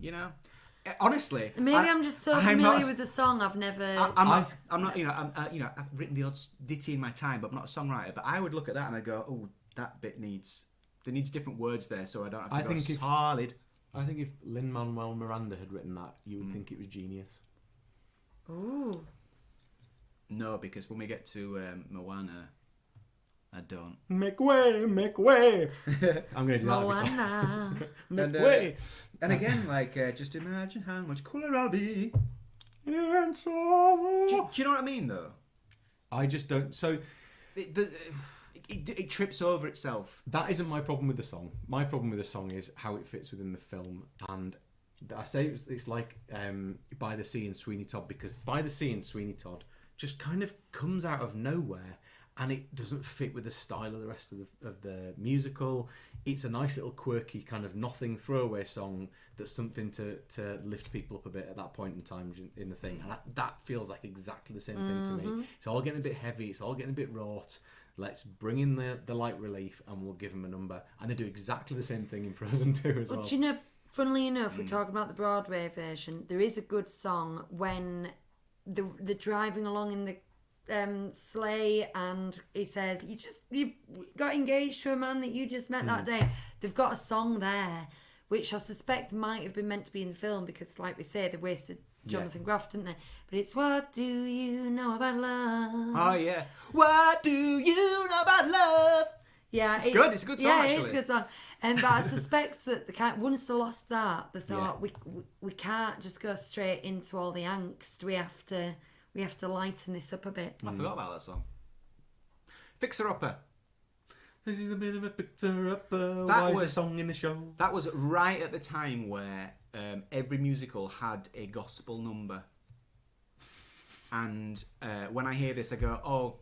honestly, Maybe I'm just so familiar with the song. I've never. I'm not. I've written the odd ditty in my time, but I'm not a songwriter. But I would look at that and I'd go, oh, that bit needs different words there, so I don't have to go solid. I think if Lin-Manuel Miranda had written that, you would think it was genius. Ooh. No, because when we get to Moana, I don't. Make way, make way. I'm going to do that every time. Moana. Make way. And again, like, just imagine how much cooler I'll be. And so... Do you know what I mean, though? I just don't... So... It trips over itself. That isn't my problem with the song. My problem with the song is how it fits within the film. And I say it's like By the Sea and Sweeney Todd, because By the Sea and Sweeney Todd just kind of comes out of nowhere, and it doesn't fit with the style of the rest of the musical. It's a nice little quirky kind of nothing throwaway song that's something to lift people up a bit at that point in time in the thing. And that feels like exactly the same thing to me. It's all getting a bit heavy. It's all getting a bit wrought. Let's bring in the light relief and we'll give them a number. And they do exactly the same thing in Frozen 2 as well. But you know, funnily enough, we're talking about the Broadway version. There is a good song when they're driving along in the sleigh, and he says, you got engaged to a man that you just met that day. They've got a song there, which I suspect might have been meant to be in the film, because, like we say, they wasted Jonathan Groff, didn't they? But it's What Do You Know About Love? Oh yeah, What Do You Know About Love? Yeah, it's good. It's a good song. Yeah, actually. It's a good song. But I suspect that once they lost that, they thought we can't just go straight into all the angst. We have to lighten this up a bit. I forgot about that song. Fixer Upper. This is a bit of a fixer upper. Why is a song in the show? That was right at the time where every musical had a gospel number. And when I hear this, I go, oh,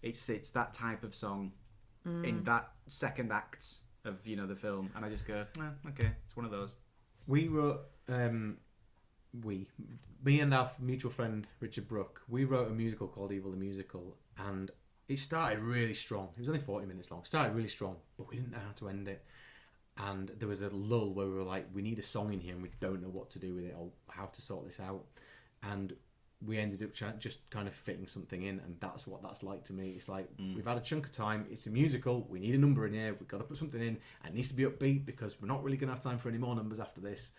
it's that type of song in that second act of the film. And I just go, okay, it's one of those. We wrote me and our mutual friend Richard Brooke, we wrote a musical called Evil the Musical, and it started really strong. It was only 40 minutes long. It started really strong, but we didn't know how to end it. And there was a lull where we were like, we need a song in here and we don't know what to do with it or how to sort this out. And we ended up just kind of fitting something in, and that's what that's like to me. It's like, we've had a chunk of time, it's a musical, we need a number in here, we've got to put something in, and it needs to be upbeat because we're not really going to have time for any more numbers after this.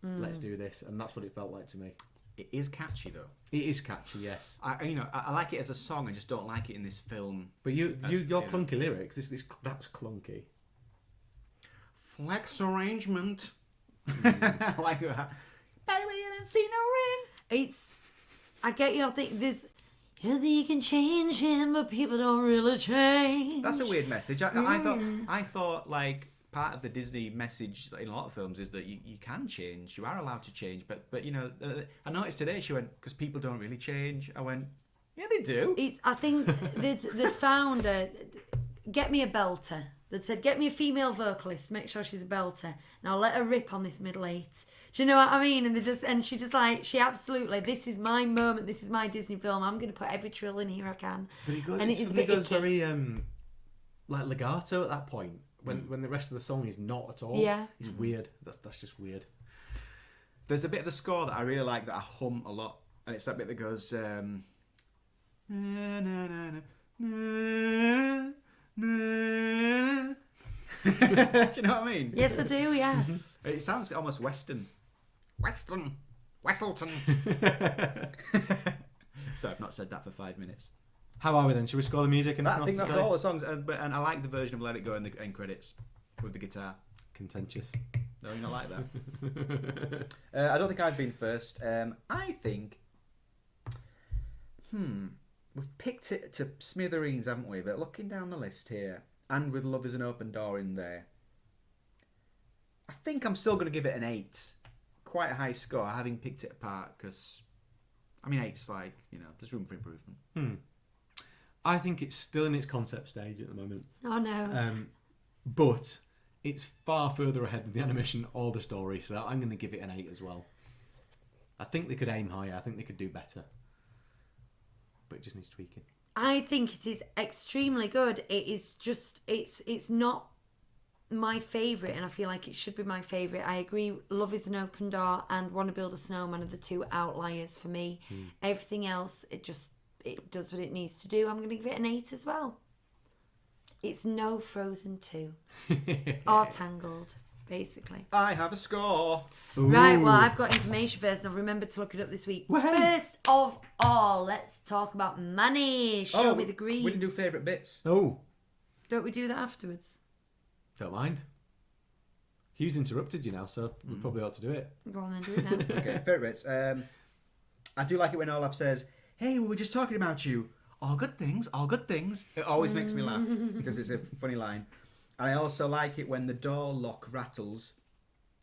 Let's do this. And that's what it felt like to me. It is catchy though. It is catchy, yes. I like it as a song, I just don't like it in this film. But your clunky lyrics, that's clunky. Flex arrangement. I like that. By the way, you don't see no ring. I get your thing. There's, you think you can change him, but people don't really change. That's a weird message. I thought like part of the Disney message in a lot of films is that you can change. You are allowed to change. But you know, I noticed today she went, because people don't really change. I went, yeah, they do. I think they found get me a belter. That said, get me a female vocalist, make sure she's a belter. Now let her rip on this middle eight. Do you know what I mean? And she absolutely, this is my moment, this is my Disney film, I'm going to put every trill in here I can. But it goes, and it goes very like legato at that point, when the rest of the song is not at all. Yeah. It's weird. That's just weird. There's a bit of the score that I really like that I hum a lot, and it's that bit that goes... Do you know what I mean? Yes, I do, yeah. It sounds almost Western. Westleton. So I've not said that for 5 minutes. How are we then? Should we score the music? And I think that's all the songs, and I like the version of Let It Go in the end credits with the guitar. Contentious. No, you're not like that. I don't think I've been first. I think... We've picked it to smithereens, haven't we? But looking down the list here, and with Love is an Open Door in there, I think I'm still going to give it an 8. Quite a high score, having picked it apart, because, 8's like, there's room for improvement. I think it's still in its concept stage at the moment. Oh, no. But it's far further ahead than the animation or the story, so I'm going to give it an 8 as well. I think they could aim higher. I think they could do better. But it just needs tweaking. I think it is extremely good. It is just, it's not my favourite, and I feel like it should be my favourite. I agree, Love is an Open Door and Wanna Build a Snowman are the two outliers for me. Everything else, it does what it needs to do. I'm going to give it an 8 as well. It's no Frozen 2. Or Tangled, basically. I have a score. Ooh. Right, well, I've got information first, and I've remembered to look it up this week. Well, First of all, let's talk about money. Show me the green. We didn't do favourite bits. Oh. Don't we do that afterwards? Don't mind. Hugh's interrupted you now, so we probably ought to do it. Go on then, do it now. Okay, favourite bits. I do like it when Olaf says, "Hey, we were just talking about you. All good things, all good things." It always makes me laugh because it's a funny line. And I also like it when the door lock rattles,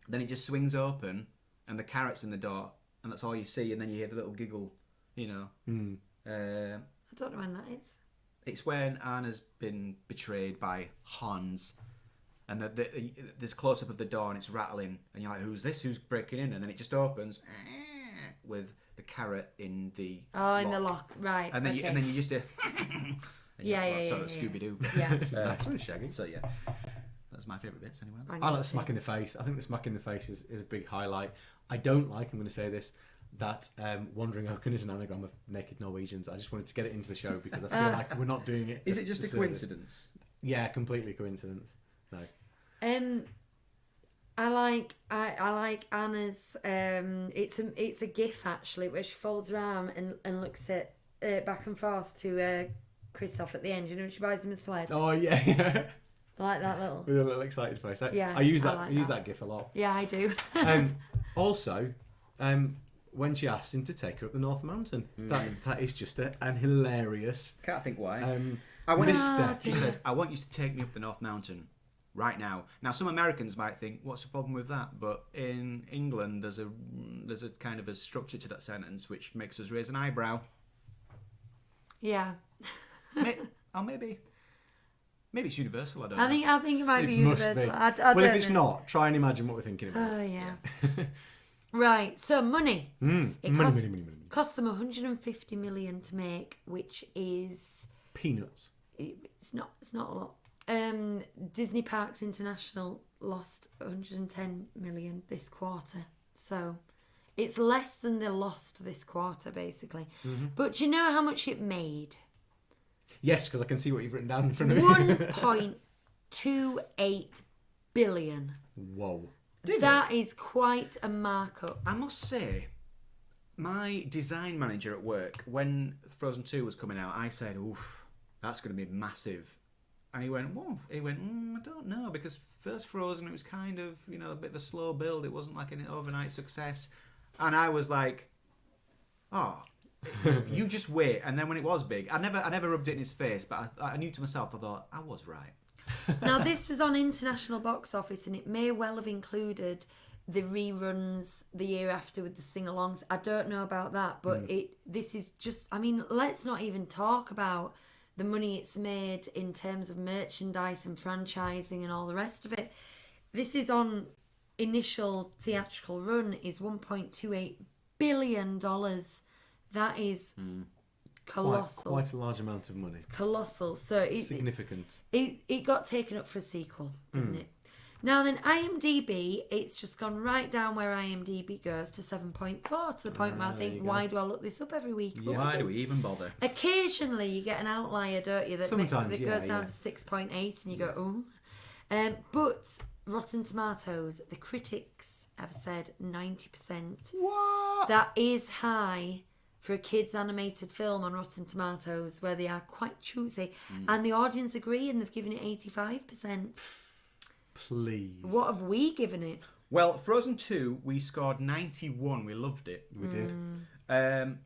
then it just swings open, and the carrot's in the door, and that's all you see, and then you hear the little giggle, I don't know when that is. It's when Anna's been betrayed by Hans, and there's close-up of the door, and it's rattling, and you're like, who's this? Who's breaking in? And then it just opens with the carrot in the lock. In the lock, right. And then you just hear... Yeah. Sort of Scooby-Doo. Yeah. Sort of Shaggy. So yeah, that's my favourite bits. Anyone else? I like the smack in the face. I think the smack in the face is a big highlight. I don't like, I'm going to say this, that Wandering Oaken is an anagram of naked Norwegians. I just wanted to get it into the show because I feel like we're not doing it. Is it just a coincidence? Yeah, completely coincidence. No. I like Anna's. It's a GIF actually where she folds her arm and looks at back and forth to Christoph at the end. You know, when she buys him a sled. Oh yeah. I like that little. With a little excited face. Yeah, I use that. like I use that GIF a lot. Yeah, I do. Also, when she asks him to take her up the North Mountain, that is just an hilarious. Can't think why. Misstep. She says, "I want you to take me up the North Mountain right now." Now, some Americans might think, "What's the problem with that?" But in England, there's a kind of a structure to that sentence which makes us raise an eyebrow. Yeah. Maybe it's universal. I don't know. I think it might be It must universal. be. I Well, don't if it's know. not, try and imagine what we're thinking about. Oh yeah. Right, so money. It Money. cost them 150 million to make, which is Peanuts. it's not a lot. Disney Parks International lost 110 million this quarter, so it's less than they lost this quarter basically. But do you know how much it made? Yes, because I can see what you've written down in front of me. 1.28 billion. Whoa. That is quite a markup. I must say, my design manager at work, when Frozen 2 was coming out, I said, oof, that's going to be massive. And he went, I don't know, because first Frozen, it was kind of, a bit of a slow build. It wasn't like an overnight success. And I was like, you just wait. And then when it was big, I never rubbed it in his face, but I knew to myself, I thought, I was right. Now, this was on international box office, and it may well have included the reruns the year after with the sing-alongs. I don't know about that, but this is just... I mean, let's not even talk about the money it's made in terms of merchandise and franchising and all the rest of it. This is on initial theatrical run is $1.28 billion. That is... colossal. Quite a large amount of money. It's colossal. So significant. It got taken up for a sequel, didn't it? Now then, IMDb, it's just gone right down where IMDb goes to 7.4, to the point where I think, why do I look this up every week? Yeah, why do we even bother? Occasionally you get an outlier, don't you, that goes down to 6.8 and you go, oh. But Rotten Tomatoes, the critics have said 90%. What? That is high for a kids' animated film on Rotten Tomatoes, where they are quite choosy. And the audience agree, and they've given it 85%. Please. What have we given it? Well, Frozen 2, we scored 91. We loved it. We did.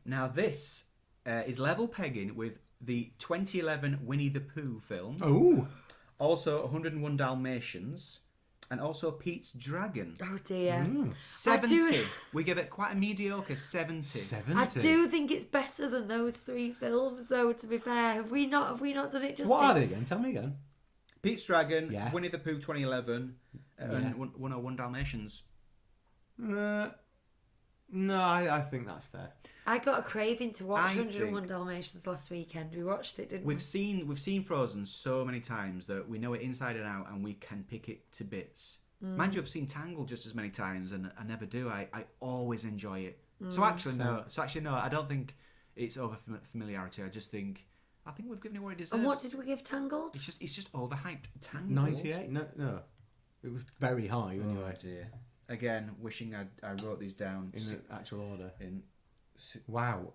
Now, this is level pegging with the 2011 Winnie the Pooh film. Oh. Also, 101 Dalmatians. And also Pete's Dragon. Oh dear. 70. We give it quite a mediocre 70. 70. I do think it's better than those three films, though, to be fair. Have we not done it justice? What are they again? Tell me again. Pete's Dragon, Yeah. Winnie the Pooh 2011, and 101 Dalmatians. No, I think that's fair. I got a craving to watch I 101 think- Dalmatians last weekend. We watched it, didn't we? We've seen Frozen so many times that we know it inside and out, and we can pick it to bits. Mind you, I've seen Tangled just as many times, and I never do. I always enjoy it. So actually, no. I don't think it's over familiarity. I think we've given it what it deserves. And what did we give Tangled? It's just overhyped. Tangled. 98? No. It was very high anyway. Oh dear. Again, wishing I wrote these down In the actual order. in. Wow.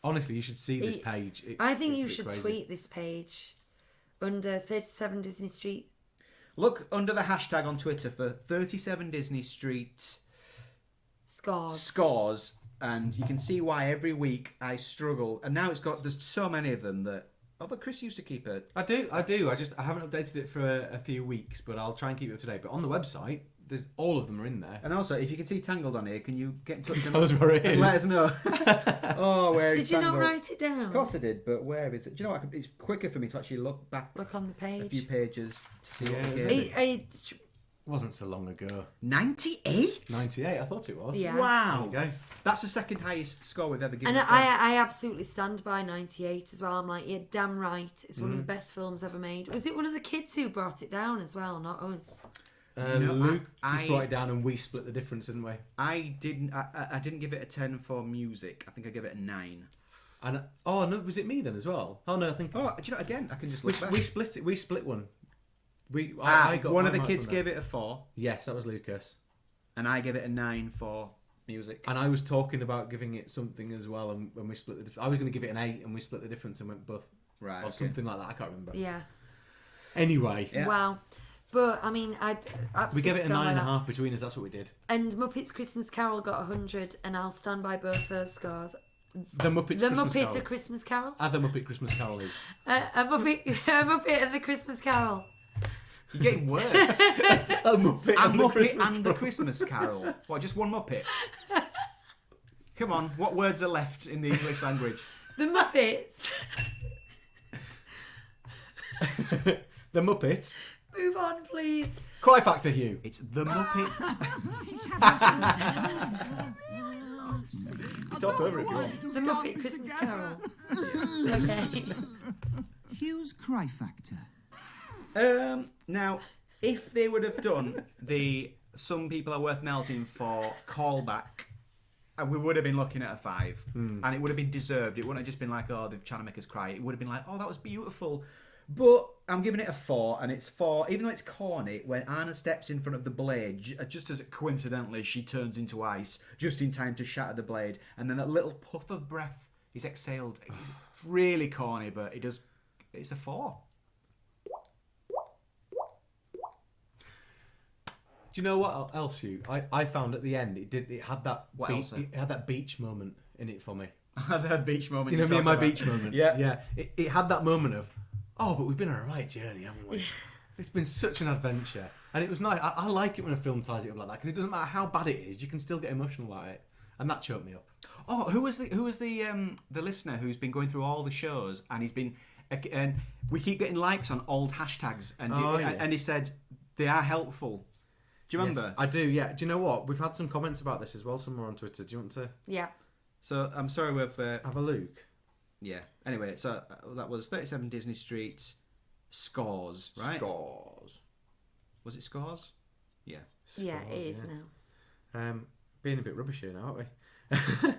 Honestly, you should see this page. I think it's a you bit should crazy. tweet this page under 37 Disney Street. Look under the hashtag on Twitter for 37 Disney Street scores, and you can see why every week I struggle. And now there's so many of them that. Oh, but Chris used to keep it. I do. I haven't updated it for a few weeks, but I'll try and keep it up to date. But on the website, there's all of them are in there. And also, if you can see Tangled on here, can you get in touch Tell us where it and is. let us know? Where is Did you not Tangled? write it down? Of course I did, but where is it? Do you know what? It's quicker for me to actually look back Look on the a few page. pages to see what Yeah, we it gave was it. It wasn't so long ago. 98? 98, I thought it was. Yeah. Wow. There you go. That's the second highest score we've ever given. And a film. I absolutely stand by 98 as well. I'm like, yeah, damn right. It's one of the best films ever made. Was it one of the kids who brought it down as well, not us? No, Luke I- just brought it down and we split the difference, didn't we? I didn't give it a 10 for music. I think I gave it a 9. And no, was it me then as well? Oh no, I think Oh, do you know, again, I can just we, look back. we split it. We split one. I got one of my the marks kids on there. gave it a 4, Yes, that was Lucas. and I gave it a 9 for music. And I was talking about giving it something as well, and when we split the, I was going to give it an 8, and we split the difference and went both, Right, or okay. something like that. I can't remember. Yeah. Anyway, Yeah. Wow. But, I mean, I'd we gave absolutely it a stand by that. 9.5 between us. That's what we did. And Muppets Christmas Carol got 100, and I'll stand by both those scores. The Muppets. The Christmas Muppet Carol. A Christmas Carol? The Muppet Christmas Carol is. A Muppet and the Christmas Carol. You're getting worse. A Muppet and the Muppet Christmas and the Christmas Carol. What, just one Muppet? Come on, what words are left in the English language? The Muppets. The Muppet. Move on, please. Cry factor, Hugh. It's The Muppet. Talk over if you want. The Muppet Christmas Carol. Okay. Hugh's cry factor. Now, if they would have done the Some People Are Worth Melting for callback, we would have been looking at a 5. And it would have been deserved. It wouldn't have just been like, oh, they're trying to make us cry. It would have been like, oh, that was beautiful. But I'm giving it a 4, and it's 4, even though it's corny, when Anna steps in front of the blade, just as coincidentally she turns into ice, just in time to shatter the blade, and then that little puff of breath is exhaled. It's really corny, but it's a 4. Do you know what else, Hugh? I found at the end it had that it had that beach moment in it for me. That beach moment. You know me and my beach moment. Yeah. Yeah. It had that moment of, oh, but we've been on a right journey, haven't we? It's been such an adventure, and it was nice. I like it when a film ties it up like that, because it doesn't matter how bad it is, you can still get emotional about it, and that choked me up. Oh, who was the listener who's been going through all the shows, and he's been, and we keep getting likes on old hashtags, and and he said they are helpful. Do you remember? Yes, I do. Yeah. Do you know what? We've had some comments about this as well somewhere on Twitter. Do you want to? Yeah. So I'm sorry we've have a look. Yeah. Anyway, so that was 37 Disney Street Scores, right? Scores. Was it Scores? Yeah. Yeah, Scores, it is yeah. now. Being a bit rubbish here now, aren't we?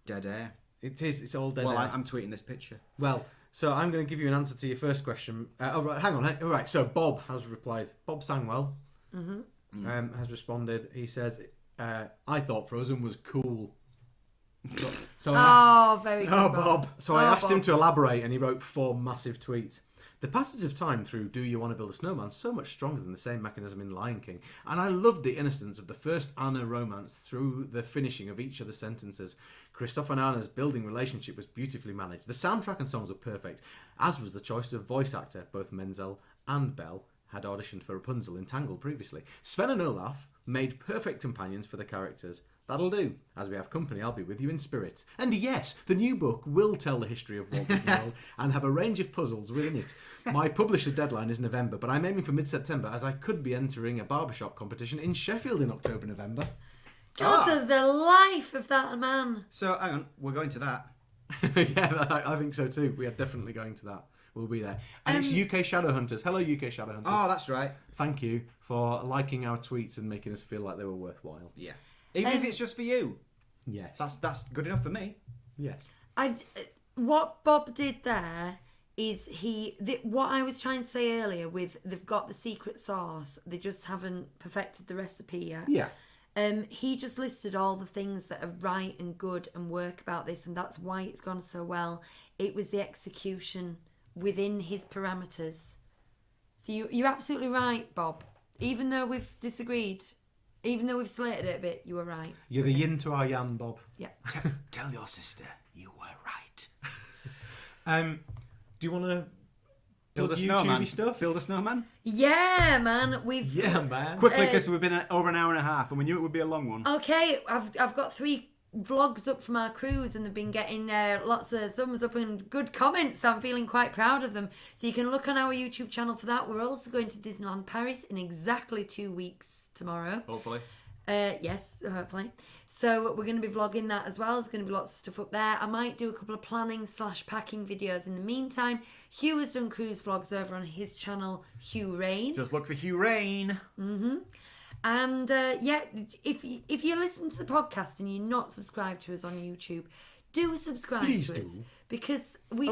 Dead air. It is. It's all dead Well, air. I'm tweeting this picture. Well, so I'm going to give you an answer to your first question. Right, hang on. All right, so Bob has replied. Bob Sangwell has responded. He says, I thought Frozen was cool. So Very good, Bob. So I asked him to elaborate, and he wrote 4 massive tweets. The passage of time through Do You Want to Build a Snowman so much stronger than the same mechanism in Lion King, and I loved the innocence of the first Anna romance through the finishing of each of the sentences. Kristoff and Anna's building relationship was beautifully managed. The soundtrack and songs were perfect, as was the choice of voice actor. Both Menzel and Belle had auditioned for Rapunzel in Tangle previously. Sven and Olaf made perfect companions for the characters. That'll do. As we have company, I'll be with you in spirit. And yes, the new book will tell the history of Walt Disney World and have a range of puzzles within it. My publisher's deadline is November, but I'm aiming for mid-September, as I could be entering a barbershop competition in Sheffield in October, November. God, the life of that man. So, hang on, we're going to that. Yeah, I think so too. We are definitely going to that. We'll be there. And it's UK Shadowhunters. Hello, UK Shadowhunters. Oh, that's right. Thank you for liking our tweets and making us feel like they were worthwhile. Yeah. Even if it's just for you. Yes. That's good enough for me. Yes. What Bob did there is what I was trying to say earlier with they've got the secret sauce, they just haven't perfected the recipe yet. Yeah. He just listed all the things that are right and good and work about this, and that's why it's gone so well. It was the execution within his parameters. So you're absolutely right, Bob. Even though we've disagreed, even though we've slated it a bit, you were right. You're the yin to our yang, Bob. Yeah. Tell your sister you were right. Do you want to Build a snowman. Build a snowman? Yeah, man. Yeah, man. Quickly, because we've been over an hour and a half, and we knew it would be a long one. Okay, I've got 3 vlogs up from our cruise, and they've been getting lots of thumbs up and good comments. So I'm feeling quite proud of them. So you can look on our YouTube channel for that. We're also going to Disneyland Paris in exactly 2 weeks tomorrow. Hopefully. Yes, hopefully. So we're going to be vlogging that as well. There's going to be lots of stuff up there. I might do a couple of planning/packing videos in the meantime. Hugh has done cruise vlogs over on his channel, Hugh Rain. Just look for Hugh Rain. Mm-hmm. And yeah, if you listen to the podcast and you're not subscribed to us on YouTube, do subscribe Please to do. us, because we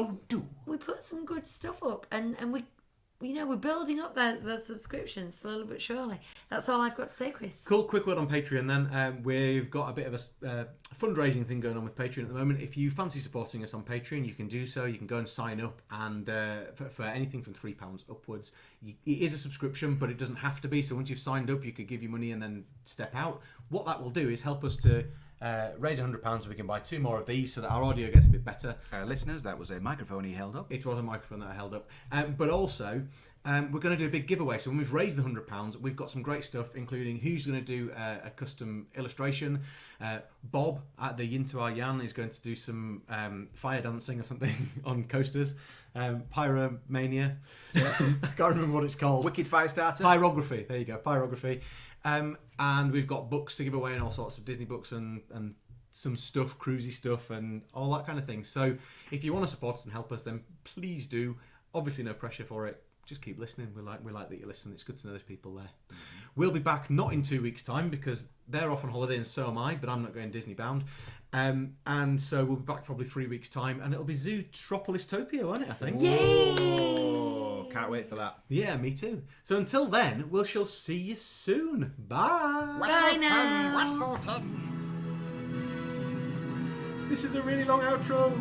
put some good stuff up, and we're building up the subscriptions slowly but surely. That's all I've got to say, Chris. Cool. Quick word on Patreon then. We've got a bit of a fundraising thing going on with Patreon at the moment. If you fancy supporting us on Patreon, you can do so. You can go and sign up, and for anything from £3 upwards. It is a subscription, but it doesn't have to be. So once you've signed up, you could give your money and then step out. What that will do is help us to raise £100 so we can buy 2 more of these so that our audio gets a bit better. Listeners, that was a microphone he held up. It was a microphone that I held up. But also, we're going to do a big giveaway. So when we've raised the £100, we've got some great stuff, including who's going to do a custom illustration. Bob at the Yinto Our Yan is going to do some fire dancing or something on coasters. Pyromania. I can't remember what it's called. Wicked fire starter. Pyrography. There you go. Pyrography. And we've got books to give away and all sorts of Disney books and some stuff, cruisy stuff and all that kind of thing. So if you want to support us and help us, then please do. Obviously no pressure for it. Just keep listening. We like that you listen. It's good to know there's people there. We'll be back not in 2 weeks' time because they're off on holiday and so am I, but I'm not going Disney bound. And so we'll be back probably 3 weeks' time and it'll be Zootropolistopia, won't it, I think? Oh, can't wait for that. Yeah, me too. So until then, we shall see you soon. Bye. Bye now. Whistleton. This is a really long outro.